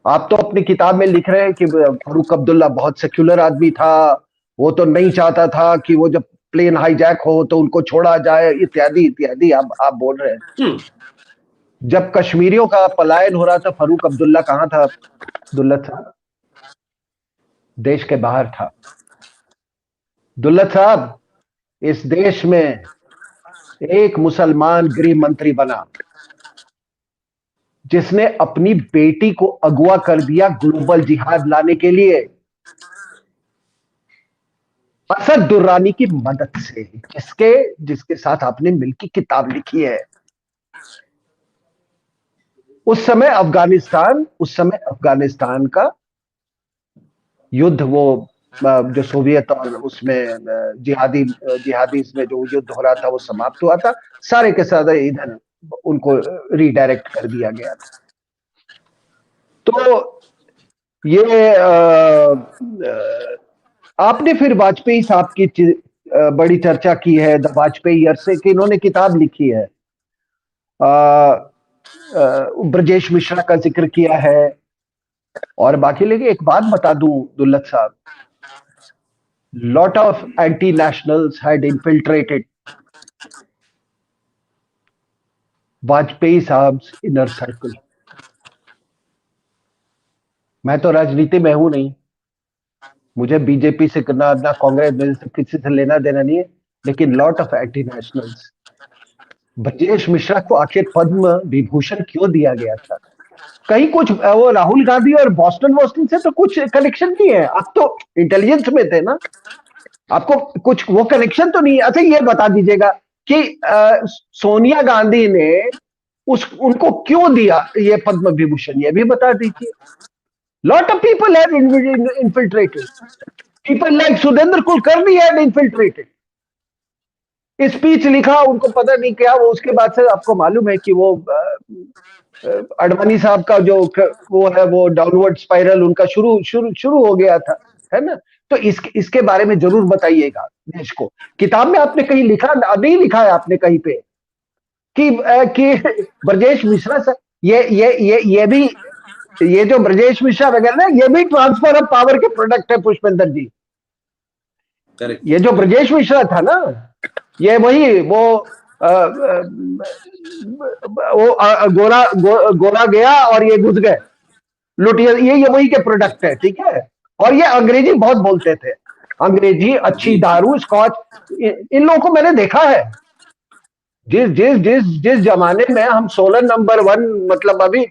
आप तो अपनी किताब में लिख रहे हैं कि फारूक अब्दुल्ला बहुत सेक्युलर आदमी था, वो तो नहीं चाहता था कि वो जब प्लेन हाईजैक हो तो उनको छोड़ा जाए, इत्यादि इत्यादि आप बोल रहे हैं। जब कश्मीरियों का पलायन हो रहा था, फारूक अब्दुल्ला कहां था दुल्लत साहब? देश के बाहर था। दुल्लत साहब, इस देश में एक मुसलमान गृह मंत्री बना जिसने अपनी बेटी को अगवा कर दिया ग्लोबल जिहाद लाने के लिए, असद दुर्रानी की मदद से, जिसके साथ आपने मिलकर किताब लिखी है। उस समय अफगानिस्तान का युद्ध, वो जो सोवियत और उसमें जिहादी इसमें जो युद्ध हो रहा था वो समाप्त हुआ था। सारे के सारे इधर उनको रीडायरेक्ट कर दिया गया था। तो ये आपने फिर वाजपेयी साहब की बड़ी चर्चा की है, द वाजपेयी अरसे की इन्होंने किताब लिखी है। ब्रजेश मिश्रा का जिक्र किया है। और बाकी लेकिन एक बात बता दूं दुल्लत साहब, lot of anti-nationals had infiltrated Vajpayee साहब इनर सर्कल। मैं तो राजनीति में हूं नहीं, मुझे बीजेपी से ना कांग्रेस में से किसी से लेना देना नहीं है, लेकिन lot of anti nationals. Brajesh Mishra को आखिर पद्म विभूषण क्यों दिया गया था? कहीं कुछ वो राहुल गांधी और बॉस्टन से तो कुछ कनेक्शन नहीं है। आप तो इंटेलिजेंस में थे ना, आपको कुछ वो कनेक्शन तो नहीं है। अच्छा, ये बता दीजिएगा कि सोनिया गांधी ने उनको क्यों दिया ये पद्म विभूषण, ये भी बता दीजिए। Lot of people have infiltrated, people like Surendra Kulkarni have infiltrated. Speech लिखा, उनको पता नहीं क्या, वो उसके बाद से आपको मालूम है कि वो अडवाणी साहब का जो वो है, वो डाउनवर्ड स्पाइरल उनका शुरू शुरू शुरू हो गया था, है ना? तो इसके बारे में जरूर बताइएगा देश को। किताब में आपने कहीं लिखा नहीं, लिखा है आपने कहीं पे कि ब्रजेश मिश्रा सर, ये भी, ये जो ब्रजेश मिश्रा वगैरह ना, ये भी ट्रांसफर ऑफ पावर के प्रोडक्ट है पुष्पेंद्र जी। ये जो ब्रजेश मिश्रा था ना, ये वही वो गोरा गया और ये घुस गए लुटिया, ये वही के प्रोडक्ट है, ठीक है। और ये अंग्रेजी बहुत बोलते थे, अंग्रेजी, अच्छी दारू, स्कॉच। इन लोगों को मैंने देखा है, जिस जमाने में हम 16 नंबर 1 मतलब अभी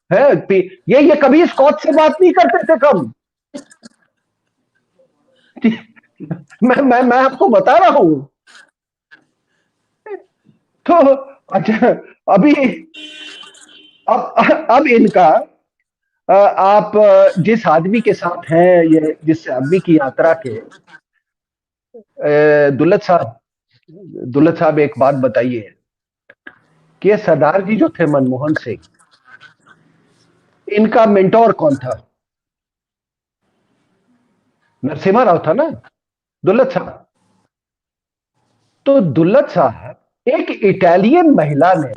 है, ये कभी स्कॉच से बात नहीं करते थे कम। मैं आपको बता रहा हूं। तो अच्छा, अभी अब इनका आप जिस आदमी के साथ हैं, ये जिस आदमी की यात्रा के दुल्लत साहब एक बात बताइए कि ये सरदार जी जो थे मनमोहन सिंह, इनका मेंटोर कौन था? नरसिम्हा राव था ना, दुल्लत साहब। तो दुल्लत साहब, एक इटालियन महिला ने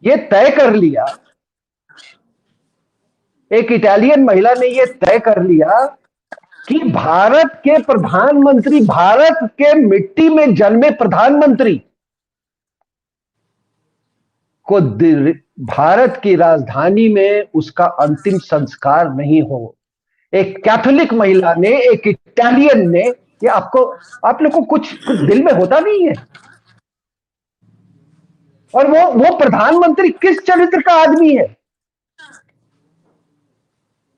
ये तय कर लिया, एक इटालियन महिला ने ये तय कर लिया कि भारत के प्रधानमंत्री, भारत के मिट्टी में जन्मे प्रधानमंत्री को भारत की राजधानी में उसका अंतिम संस्कार नहीं हो। एक कैथोलिक महिला ने, एक इटालियन ने, ये आप लोग को कुछ दिल में होता नहीं है? और वो प्रधानमंत्री किस चरित्र का आदमी है?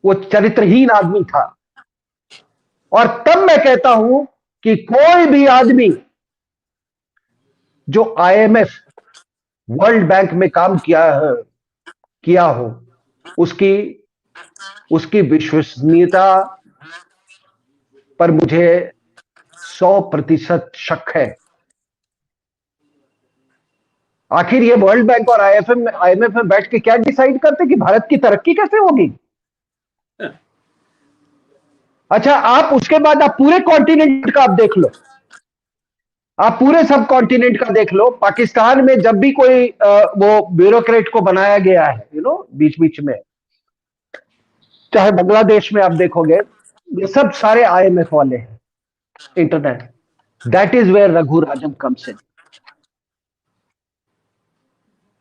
वो चरित्रहीन आदमी था। और तब मैं कहता हूं कि कोई भी आदमी जो आईएमएफ, वर्ल्ड बैंक में काम किया हो, उसकी विश्वसनीयता पर मुझे 100% शक है। आखिर ये वर्ल्ड बैंक और आईएमएफ में बैठ के क्या डिसाइड करते कि भारत की तरक्की कैसे होगी? अच्छा, आप उसके बाद आप पूरे कॉन्टिनेंट का आप देख लो, आप पूरे सब कॉन्टिनेंट का देख लो। पाकिस्तान में जब भी कोई वो ब्यूरोक्रेट को बनाया गया है, बीच बीच में, चाहे बांग्लादेश में आप देखोगे, ये सब सारे आईएमएफ वाले हैं, internet. That is where Raghu Rajan comes in.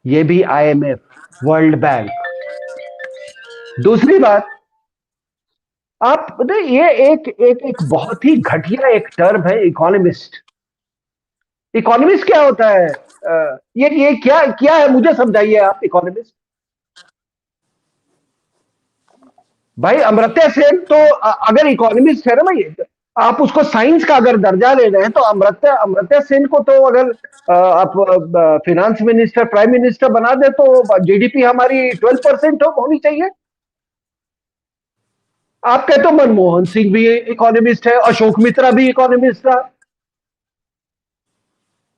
ये भी आईएमएफ, वर्ल्ड बैंक। दूसरी बात, आप ये एक बहुत ही घटिया एक टर्म है, इकोनॉमिस्ट। इकोनॉमिस्ट क्या होता है? ये क्या है, मुझे समझाइए आप। इकोनॉमिस्ट भाई, अमर्त्य सेन तो अगर इकोनॉमिस्ट है ना भाई, आप उसको साइंस का अगर दर्जा ले रहे हैं, तो अमर्त्य सेन को तो अगर आप फिनांस मिनिस्टर, प्राइम मिनिस्टर बना दे तो जीडीपी हमारी 12% होनी चाहिए। आप कहते हो मनमोहन सिंह भी इकोनॉमिस्ट है, अशोक मित्रा भी इकोनॉमिस्ट था।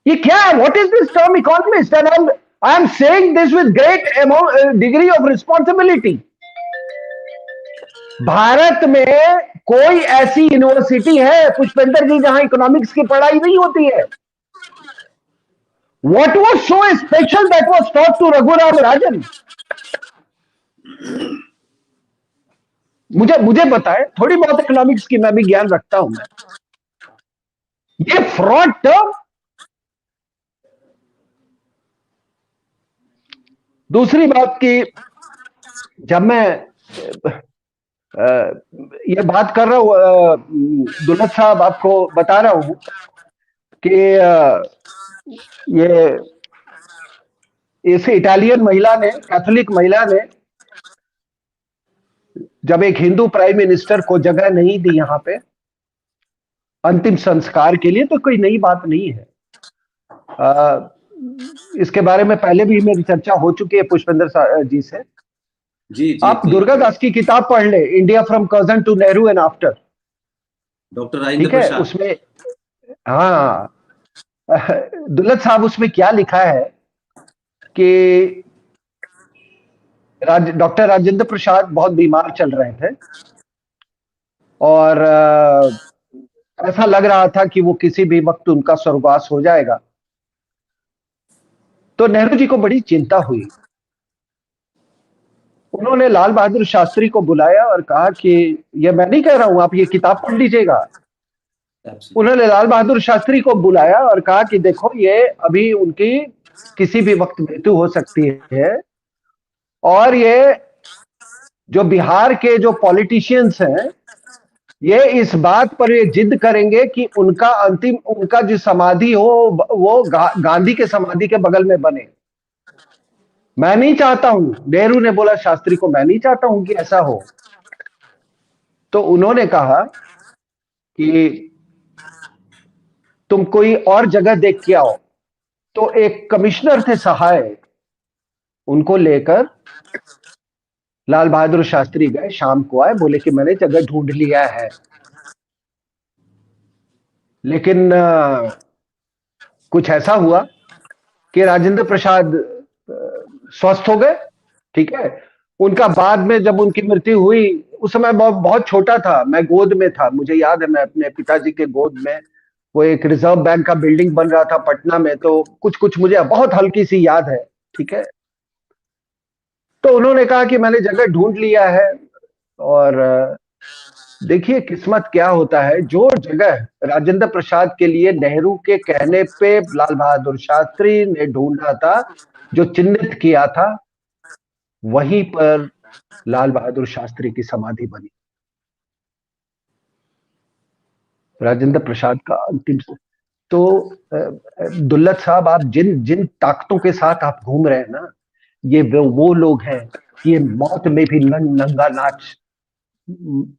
ये क्या है? What is this term economist? And I am saying this with great degree of responsibility. Bharat में कोई ऐसी यूनिवर्सिटी है पुष्पेंद्र जी जहां इकोनॉमिक्स की पढ़ाई नहीं होती है? What was so special that was taught to Raghuram Rajan? मुझे बताएं, थोड़ी बहुत इकोनॉमिक्स की मैं भी ज्ञान रखता हूं मैं। ये फ्रॉड टर्म। दूसरी बात की, जब मैं ये बात कर रहा हूं, दुल्लत साहब, आपको बता रहा हूं कि ये इस इटालियन महिला ने, कैथोलिक महिला ने, जब एक हिंदू प्राइम मिनिस्टर को जगह नहीं दी यहां पे अंतिम संस्कार के लिए, तो कोई नई बात नहीं है। इसके बारे में पहले भी मेरी चर्चा हो चुकी है पुष्पेंद्र जी से। जी आप दुर्गा दास की किताब पढ़ ले, India from Curzon to Nehru and after, doctor Rajendra ठीक है? प्रसाद। उसमें, हाँ, दुल्लत साहब, उसमें क्या लिखा है कि डॉक्टर राजेंद्र प्रसाद बहुत बीमार चल रहे थे और ऐसा लग रहा था कि वो किसी भी वक्त उनका स्वर्गवास हो जाएगा। तो नेहरू जी को बड़ी चिंता हुई। उन्होंने लाल बहादुर शास्त्री को बुलाया और कहा कि ये मैं नहीं कह रहा हूं, आप ये किताब पढ़ लीजिएगा। उन्होंने लाल बहादुर शास्त्री को बुलाया और कहा कि देखो, ये अभी उनकी किसी भी वक्त मृत्यु हो सकती है, और ये जो बिहार के जो पॉलिटिशियंस हैं, ये इस बात पर ये जिद करेंगे कि उनका जो समाधि हो वो गांधी के समाधि के बगल में बने। मैं नहीं चाहता हूं, नेहरू ने बोला शास्त्री को, मैं नहीं चाहता हूं कि ऐसा हो। तो उन्होंने कहा कि तुम कोई और जगह देख के आओ। तो एक कमिश्नर थे सहाय, उनको लेकर लाल बहादुर शास्त्री गए, शाम को आए, बोले कि मैंने जगह ढूंढ लिया है। लेकिन कुछ ऐसा हुआ कि राजेंद्र प्रसाद स्वस्थ हो गए, ठीक है। उनका बाद में जब उनकी मृत्यु हुई, उस समय बहुत छोटा था, मैं गोद में था, मुझे याद है, मैं अपने पिताजी के गोद में, वो एक रिजर्व बैंक का बिल्डिंग बन रहा था पटना में, तो कुछ कुछ मुझे बहुत हल्की सी याद है, ठीक है। तो उन्होंने कहा कि मैंने जगह ढूंढ लिया है। और देखिए किस्मत क्या होता है, जो जगह राजेंद्र प्रसाद के लिए नेहरू के कहने पे लाल बहादुर शास्त्री ने ढूंढा था, जो चिन्हित किया था, वहीं पर लाल बहादुर शास्त्री की समाधि बनी। राजेंद्र प्रसाद का अंतिम। तो दुल्लत साहब, आप जिन जिन ताकतों के साथ आप घूम रहे हैं ना, ये वो लोग हैं, ये मौत में भी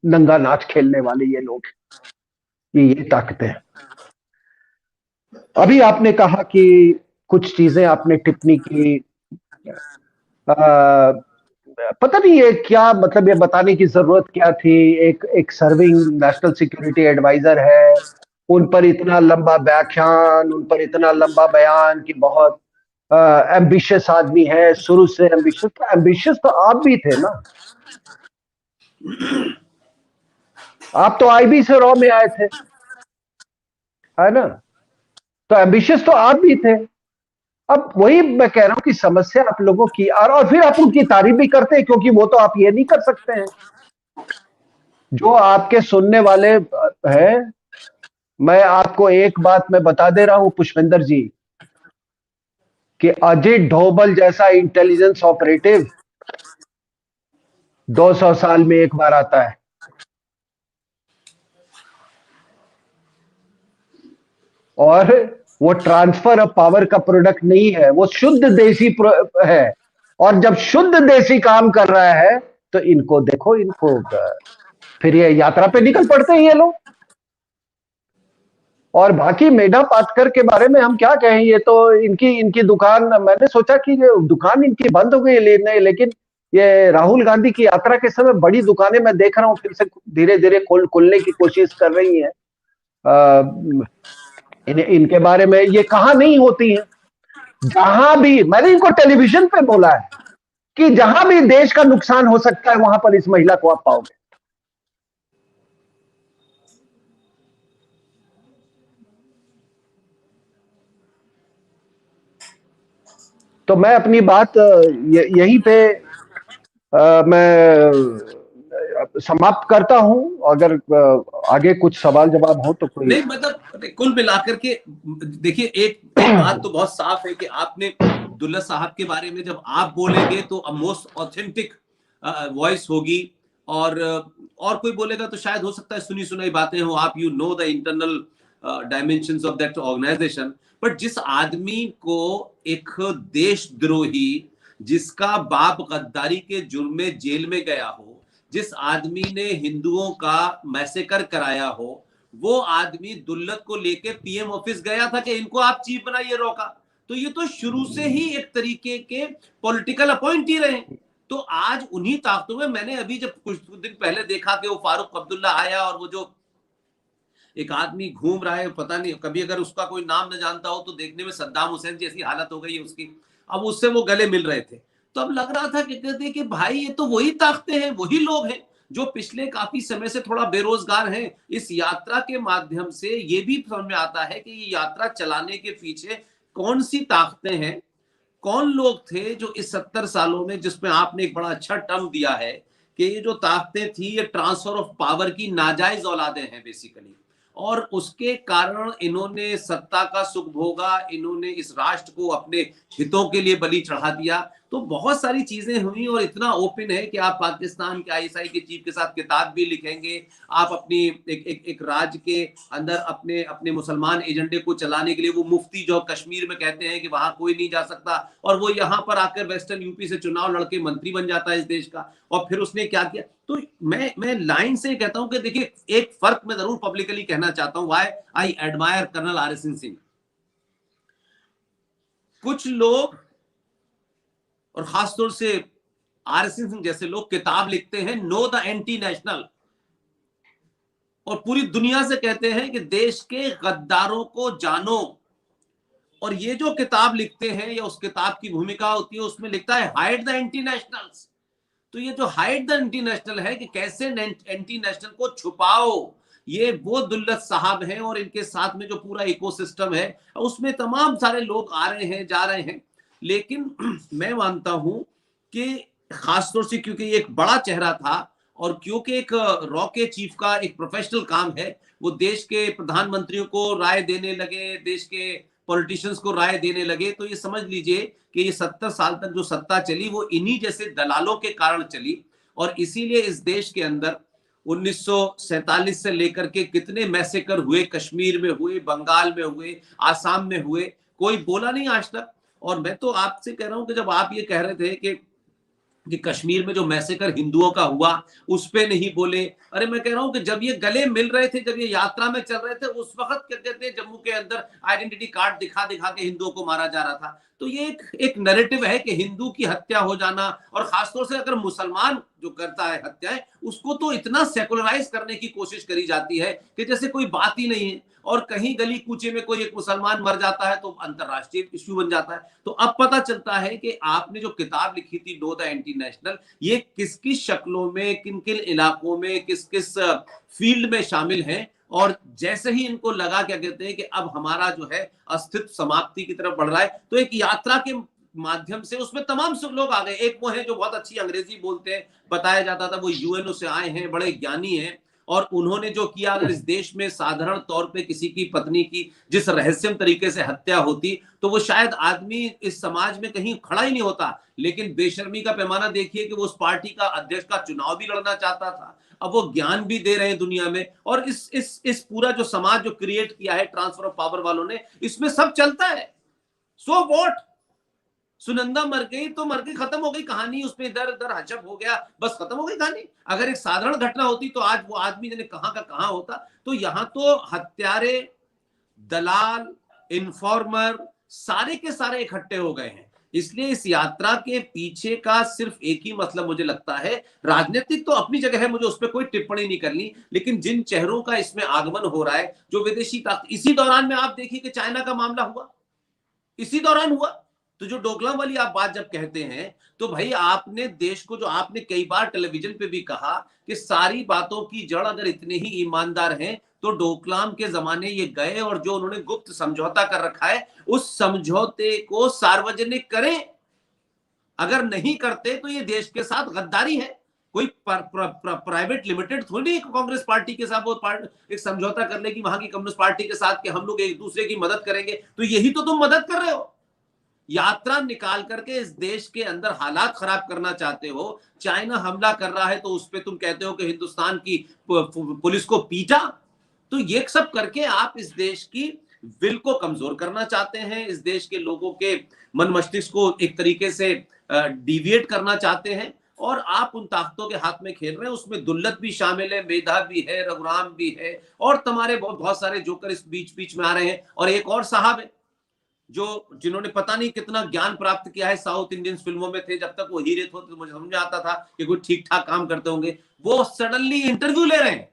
नंगा नाच खेलने वाले ये लोग, ये ताकतें हैं। अभी आपने कहा कि कुछ चीजें आपने टिप्पणी की, आ, पता नहीं ये क्या मतलब, ये बताने की जरूरत क्या थी। एक एक सर्विंग नेशनल सिक्योरिटी एडवाइजर है, उन पर इतना लंबा व्याख्यान, उन पर इतना लंबा बयान कि बहुत एम्बिशियस आदमी है, शुरू से एम्बिशियस। तो एम्बिशियस तो आप भी थे ना, आप तो आईबी से रॉ में आए थे, है ना। तो एम्बिशियस तो आप भी थे। अब वही मैं कह रहा हूं कि समस्या आप लोगों की, और फिर आप उनकी तारीफ भी करते हैं, क्योंकि वो तो आप ये नहीं कर सकते हैं। जो आपके सुनने वाले हैं, मैं आपको एक बात मैं बता दे रहा हूं पुष्पेंद्र जी, कि अजित डोभाल जैसा इंटेलिजेंस ऑपरेटिव 200 साल में एक बार आता है। और वो ट्रांसफर ऑफ पावर का प्रोडक्ट नहीं है, वो शुद्ध देसी है। और जब शुद्ध देसी काम कर रहा है, तो इनको देखो, इनको फिर ये यात्रा पे निकल पड़ते हैं ये लोग। और बाकी मेधा पाटकर के बारे में हम क्या कहें, ये तो इनकी इनकी दुकान, मैंने सोचा कि ये दुकान इनकी बंद हो गई लेकिन ये राहुल गांधी की यात्रा के समय बड़ी दुकानें मैं देख रहा हूं फिर से धीरे धीरे खुलने की कोशिश कर रही हैं। इनके बारे में ये कहां नहीं होती है। जहां भी, मैंने इनको टेलीविजन पे बोला है कि जहां भी देश का नुकसान हो सकता है, वहां पर इस महिला को आप पाओगे। तो मैं अपनी बात यहीं पे मैं समाप्त करता हूं। अगर आगे कुछ सवाल जवाब हो तो कोई। नहीं, मतलब कुल मिलाकर के देखिए, एक बात तो बहुत साफ है कि आपने दुल्ला साहब के बारे में जब आप बोलेंगे तो मोस्ट ऑथेंटिक वॉइस होगी, और कोई बोलेगा तो शायद हो सकता है सुनी सुनाई बातें हो, आप you know the internal dimensions of that organisation. But जिस आदमी को एक देशद्रोही, जिसका बाप गद्दारी के जुर्म में जेल में गया हो, जिस आदमी ने हिंदुओं का मैसेकर कराया हो, वो आदमी दुल्लत को लेके पीएम ऑफिस गया था कि इनको आप चीफ बनाइए, रोका। तो ये तो शुरू से ही एक तरीके के पॉलिटिकल अपॉइंटी रहे। तो आज उन्हीं ताकतों में, मैंने अभी जब कुछ दिन पहले देखा कि वो फारूक अब्दुल्ला आया, और वो जो एक आदमी घूम रहा है, पता नहीं, कभी अगर उसका कोई नाम न जानता हो तो देखने में सद्दाम हुसैन जैसी हालत हो गई है उसकी। अब उससे वो गले मिल रहे थे, तो अब लग रहा था कि कहते कि भाई ये तो वही ताकतें हैं, वही लोग हैं जो पिछले काफी समय से थोड़ा बेरोजगार हैं। इस यात्रा के माध्यम से ये भी समझ में आता है कि ये यात्रा चलाने के पीछे कौन सी ताकतें हैं, कौन लोग थे जो इस 70 सालों में, जिसमें आपने एक बड़ा अच्छा टर्म दिया है कि ये जो ताकतें थी, ये ट्रांसफर ऑफ पावर की नाजायज औलादें हैं बेसिकली। और उसके कारण इन्होंने सत्ता का सुख भोगा, इन्होंने इस राष्ट्र को अपने हितों के लिए बलि चढ़ा दिया। तो तो बहुत सारी चीजें हुई और इतना ओपन है कि आप पाकिस्तान के आईएसआई के चीफ के साथ किताब भी लिखेंगे, आप अपनी एक राज्य के अंदर अपने अपने मुसलमान एजेंडे को चलाने के लिए वो मुफ्ती जो कश्मीर में कहते हैं कि वहां कोई नहीं जा सकता, और वो यहाँ पर आकर वेस्टर्न यूपी से चुनाव लड़के मंत्री बन जाता है इस देश का, और फिर उसने क्या किया। तो मैं लाइन से कहता हूं कि देखिए, एक फर्क मैं जरूर पब्लिकली कहना चाहता हूं, why I admire colonel R S N. Singh. कुछ लोग और खासतौर से आर.एस.एन. सिंह जैसे लोग किताब लिखते हैं नो द एंटी नेशनल, और पूरी दुनिया से कहते हैं कि देश के गद्दारों को जानो, और ये जो किताब लिखते हैं या उस किताब की भूमिका होती है उसमें लिखता है हाइड द एंटी नेशनल्स। तो ये जो हाइड द एंटी नेशनल है कि कैसे एंटी नेशनल को छुपाओ, ये वो दुल्लत साहब हैं, और इनके साथ में जो पूरा इकोसिस्टम है उसमें तमाम सारे लोग आ रहे हैं जा रहे हैं। लेकिन मैं मानता हूं कि खासतौर से क्योंकि ये एक बड़ा चेहरा था, और क्योंकि एक रॉ के चीफ का एक प्रोफेशनल काम है, वो देश के प्रधानमंत्रियों को राय देने लगे, देश के पॉलिटिशियंस को राय देने लगे, तो ये समझ लीजिए कि ये 70 साल तक जो सत्ता चली वो इन्हीं जैसे दलालों के कारण चली। और इसीलिए इस देश के अंदर 1947 से लेकर के कितने मैसेकर हुए, कश्मीर में हुए, बंगाल में हुए, आसाम में हुए, कोई बोला नहीं आज तक। और मैं तो आपसे कह रहा हूं कि जब आप ये कह रहे थे कि कश्मीर में जो मैसेकर हिंदुओं का हुआ उस पे नहीं बोले, अरे मैं कह रहा हूं कि जब ये गले मिल रहे थे, जब ये यात्रा में चल रहे थे, उस वक्त क्या कहते हैं, जम्मू के अंदर आइडेंटिटी कार्ड दिखा दिखा के हिंदुओं को मारा जा रहा था। तो ये एक नैरेटिव है कि हिंदू की हत्या हो जाना, और खासतौर से अगर मुसलमान जो करता है हत्याएं, उसको तो इतना सेकुलराइज करने की कोशिश करी जाती है कि जैसे कोई बात ही नहीं है, और कहीं गली कूचे में कोई एक मुसलमान मर जाता है तो अंतरराष्ट्रीय इश्यू बन जाता है। तो अब पता चलता है कि आपने जो किताब लिखी थी नो द एंटी नेशनल, ये किस किस शक्लों में, किन किन इलाकों में, किस किस फील्ड में शामिल है, और जैसे ही इनको लगा क्या कहते हैं कि अब हमारा जो है अस्तित्व समाप्ति की तरफ बढ़ रहा है, तो एक यात्रा के माध्यम से उसमें तमाम सब लोग आ गए। एक वो है जो बहुत अच्छी अंग्रेजी बोलते हैं, बताया जाता था वो यूएनओ से आए हैं, बड़े ज्ञानी हैं, और उन्होंने जो किया, अगर इस देश में साधारण तौर पे किसी की पत्नी की जिस रहस्यम तरीके से हत्या होती तो वो शायद आदमी इस समाज में कहीं खड़ा ही नहीं होता। लेकिन बेशर्मी का पैमाना देखिए कि वो उस पार्टी का अध्यक्ष का चुनाव भी लड़ना चाहता था, अब वो ज्ञान भी दे रहे हैं दुनिया में। और इस पूरा जो समाज जो क्रिएट किया है ट्रांसफर ऑफ पावर वालों ने, इसमें सब चलता है। सो व्हाट, सुनंदा मर गई तो मर गई, खत्म हो गई कहानी, उसमें इधर उधर हचप हो गया, बस खत्म हो गई कहानी। अगर एक साधारण घटना होती तो आज वो आदमी जाने कहां का कहां होता। तो यहां तो हत्यारे, दलाल, इन्फॉर्मर सारे के सारे इकट्ठे हो गए हैं। इसलिए इस यात्रा के पीछे का सिर्फ एक ही मतलब मुझे लगता है, राजनीतिक तो अपनी जगह है, मुझे उस पर कोई टिप्पणी नहीं करनी, लेकिन जिन चेहरों का इसमें आगमन हो रहा है, जो विदेशी ताकत, इसी दौरान में आप देखिए कि चाइना का मामला हुआ, इसी दौरान हुआ। तो जो डोकलाम वाली आप बात जब कहते हैं, तो भाई आपने देश को, जो आपने कई बार टेलीविजन पे भी कहा कि सारी बातों की जड़ अगर इतने ही ईमानदार हैं तो डोकलाम के जमाने ये गए, और जो उन्होंने गुप्त समझौता कर रखा है उस समझौते को सार्वजनिक करें। अगर नहीं करते तो ये देश के साथ गद्दारी है। कोई प्राइवेट लिमिटेड थोड़ी कांग्रेस पार्टी के साथ वो एक समझौता कर लेगी वहां की कम्युनिस्ट पार्टी के साथ कि हम लोग एक दूसरे की मदद करेंगे। तो यही तो तुम मदद कर रहे हो, यात्रा निकाल करके इस देश के अंदर हालात खराब करना चाहते हो। चाइना हमला कर रहा है तो उस पर तुम कहते हो कि हिंदुस्तान की पुलिस को पीटा। तो ये सब करके आप इस देश की विल को कमजोर करना चाहते हैं, इस देश के लोगों के मन मस्तिष्क को एक तरीके से डिविएट करना चाहते हैं, और आप उन ताकतों के हाथ में खेल रहे हैं। उसमें दुल्लत भी शामिल है, मेधा भी है, रघुराम भी है, और तुम्हारे बहुत सारे जोकर इस बीच बीच में आ रहे हैं। और एक और साहब है जिन्होंने पता नहीं कितना ज्ञान प्राप्त किया है, साउथ इंडियन फिल्मों में थे, जब तक वो हीरे थे तो मुझे समझ आता था कि कोई ठीक ठाक काम करते होंगे, वो सडनली इंटरव्यू ले रहे हैं।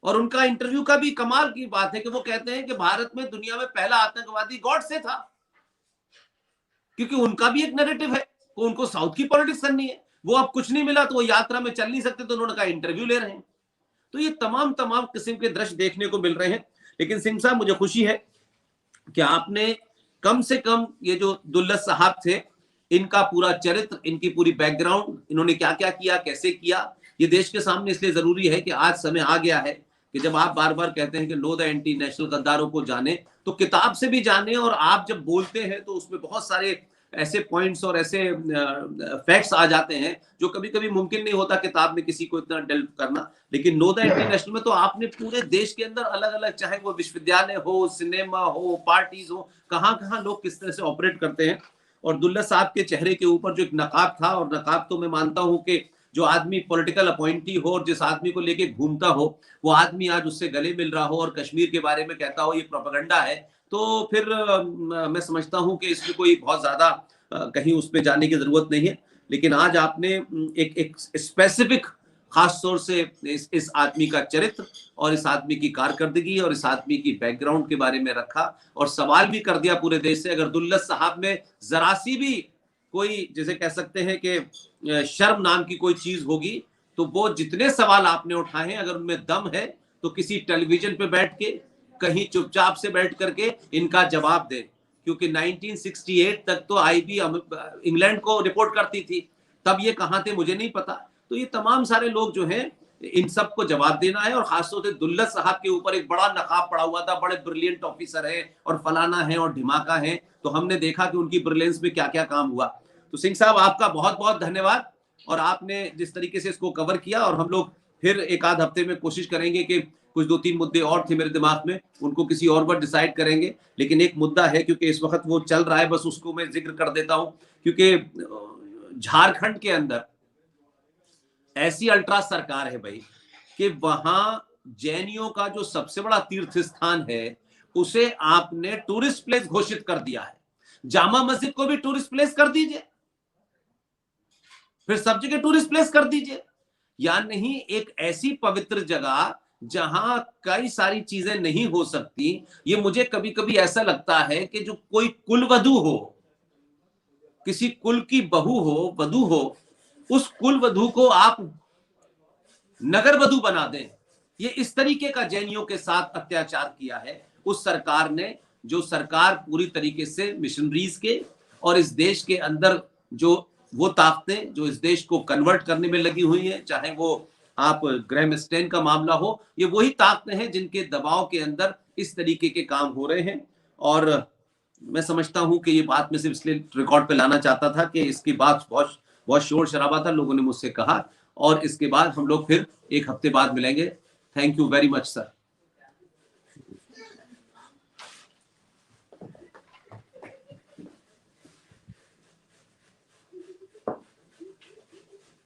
और उनका इंटरव्यू का भी कमाल की बात है कि वो कहते हैं कि भारत में दुनिया में पहला आतंकवादी गॉड से था, क्योंकि उनका भी एक नैरेटिव है, उनको साउथ की पॉलिटिक्स करनी है। वो अब कुछ नहीं मिला तो वो यात्रा में चल नहीं सकते, तो उन्होंने कहा इंटरव्यू ले रहे हैं। तो ये तमाम तमाम किस्म के दृश्य देखने को मिल रहे हैं। लेकिन सिंह साहब, मुझे खुशी है कि आपने कम से कम ये जो दुल्लत साहब थे, इनका पूरा चरित्र, इनकी पूरी बैकग्राउंड, इन्होंने क्या क्या किया, कैसे किया, ये देश के सामने इसलिए जरूरी है कि आज समय आ गया है कि जब आप बार बार कहते हैं कि नो द एंटी नेशनल, गद्दारों को जाने, तो किताब से भी जाने, और आप जब बोलते हैं तो उसमें बहुत सारे ऐसे पॉइंट्स और ऐसे फैक्ट्स आ जाते हैं जो कभी कभी मुमकिन नहीं होता किताब में किसी को इतना डेल्व करना। लेकिन नो द इंटरनेशनल में तो आपने पूरे देश के अंदर अलग अलग, चाहे वो विश्वविद्यालय हो, सिनेमा हो, पार्टीज हो, कहाँ कहाँ लोग किस तरह से ऑपरेट करते हैं। और दुल्लत साहब के चेहरे के ऊपर जो एक नकाब था, और नकाब तो मैं मानता हूं कि जो आदमी पॉलिटिकल अपॉइंटी हो और जिस आदमी को लेके घूमता हो, वो आदमी आज उससे गले मिल रहा हो और कश्मीर के बारे में कहता हो ये प्रोपेगेंडा है, तो फिर मैं समझता हूं कि इसमें कोई बहुत ज्यादा कहीं उस पर जाने की जरूरत नहीं है। लेकिन आज आपने एक स्पेसिफिक खास तौर से इस आदमी का चरित्र और इस आदमी की कारकर्दगी और इस आदमी की बैकग्राउंड के बारे में रखा, और सवाल भी कर दिया पूरे देश से। अगर दुल्लत साहब में जरा सी भी कोई, जैसे कह सकते हैं कि शर्म नाम की कोई चीज होगी, तो वो जितने सवाल आपने उठाए हैं, अगर उनमें दम है तो किसी टेलीविजन पे बैठ के कहीं चुपचाप से बैठ करके इनका जवाब दे। क्योंकि 1968 तक तो आईबी इंग्लैंड को रिपोर्ट करती थी, तब ये कहां थे मुझे नहीं पता। तो ये तमाम सारे लोग जो हैं, इन सबको जवाब देना है। और खासतौर से दुल्लत साहब के ऊपर एक बड़ा नकाब पड़ा हुआ था, बड़े ब्रिलियंट ऑफिसर है और फलाना है और ढिमाका है, तो हमने देखा कि उनकी ब्रिलियंस में क्या क्या काम हुआ। तो सिंह साहब, आपका बहुत बहुत धन्यवाद, और आपने जिस तरीके से इसको कवर किया, और हम लोग फिर एक आध हफ्ते में कोशिश करेंगे कि कुछ 2-3 मुद्दे और थे मेरे दिमाग में, उनको किसी और पर डिसाइड करेंगे। लेकिन एक मुद्दा है, क्योंकि इस वक्त वो चल रहा है, बस उसको मैं जिक्र कर देता हूं, क्योंकि झारखंड के अंदर ऐसी अल्ट्रा सरकार है भाई कि वहां जैनियों का जो सबसे बड़ा तीर्थ स्थान है उसे आपने टूरिस्ट प्लेस घोषित कर दिया है। जामा मस्जिद को भी टूरिस्ट प्लेस कर दीजिए, फिर सब जगह टूरिस्ट प्लेस कर दीजिए, या नहीं एक ऐसी पवित्र जगह जहां कई सारी चीजें नहीं हो सकती। ये मुझे कभी कभी ऐसा लगता है कि जो कोई कुलवधू हो, किसी कुल की बहू हो, वधू हो, उस कुल वधू को आप नगर वधू बना दें। ये इस तरीके का जैनियों के साथ अत्याचार किया है उस सरकार ने, जो सरकार पूरी तरीके से मिशनरीज के और इस देश के अंदर जो वो ताकतें जो इस देश को कन्वर्ट करने में लगी हुई हैं, चाहे वो आप ग्रैम स्टैन का मामला हो, ये वही ताकतें हैं जिनके दबाव के अंदर इस तरीके के काम हो रहे हैं। और मैं समझता हूं कि ये बात मैं सिर्फ इसलिए रिकॉर्ड पे लाना चाहता था कि इसकी बात बहुत बहुत शोर शराबा था, लोगों ने मुझसे कहा, और इसके बाद हम लोग फिर एक हफ्ते बाद मिलेंगे। Thank you very much sir.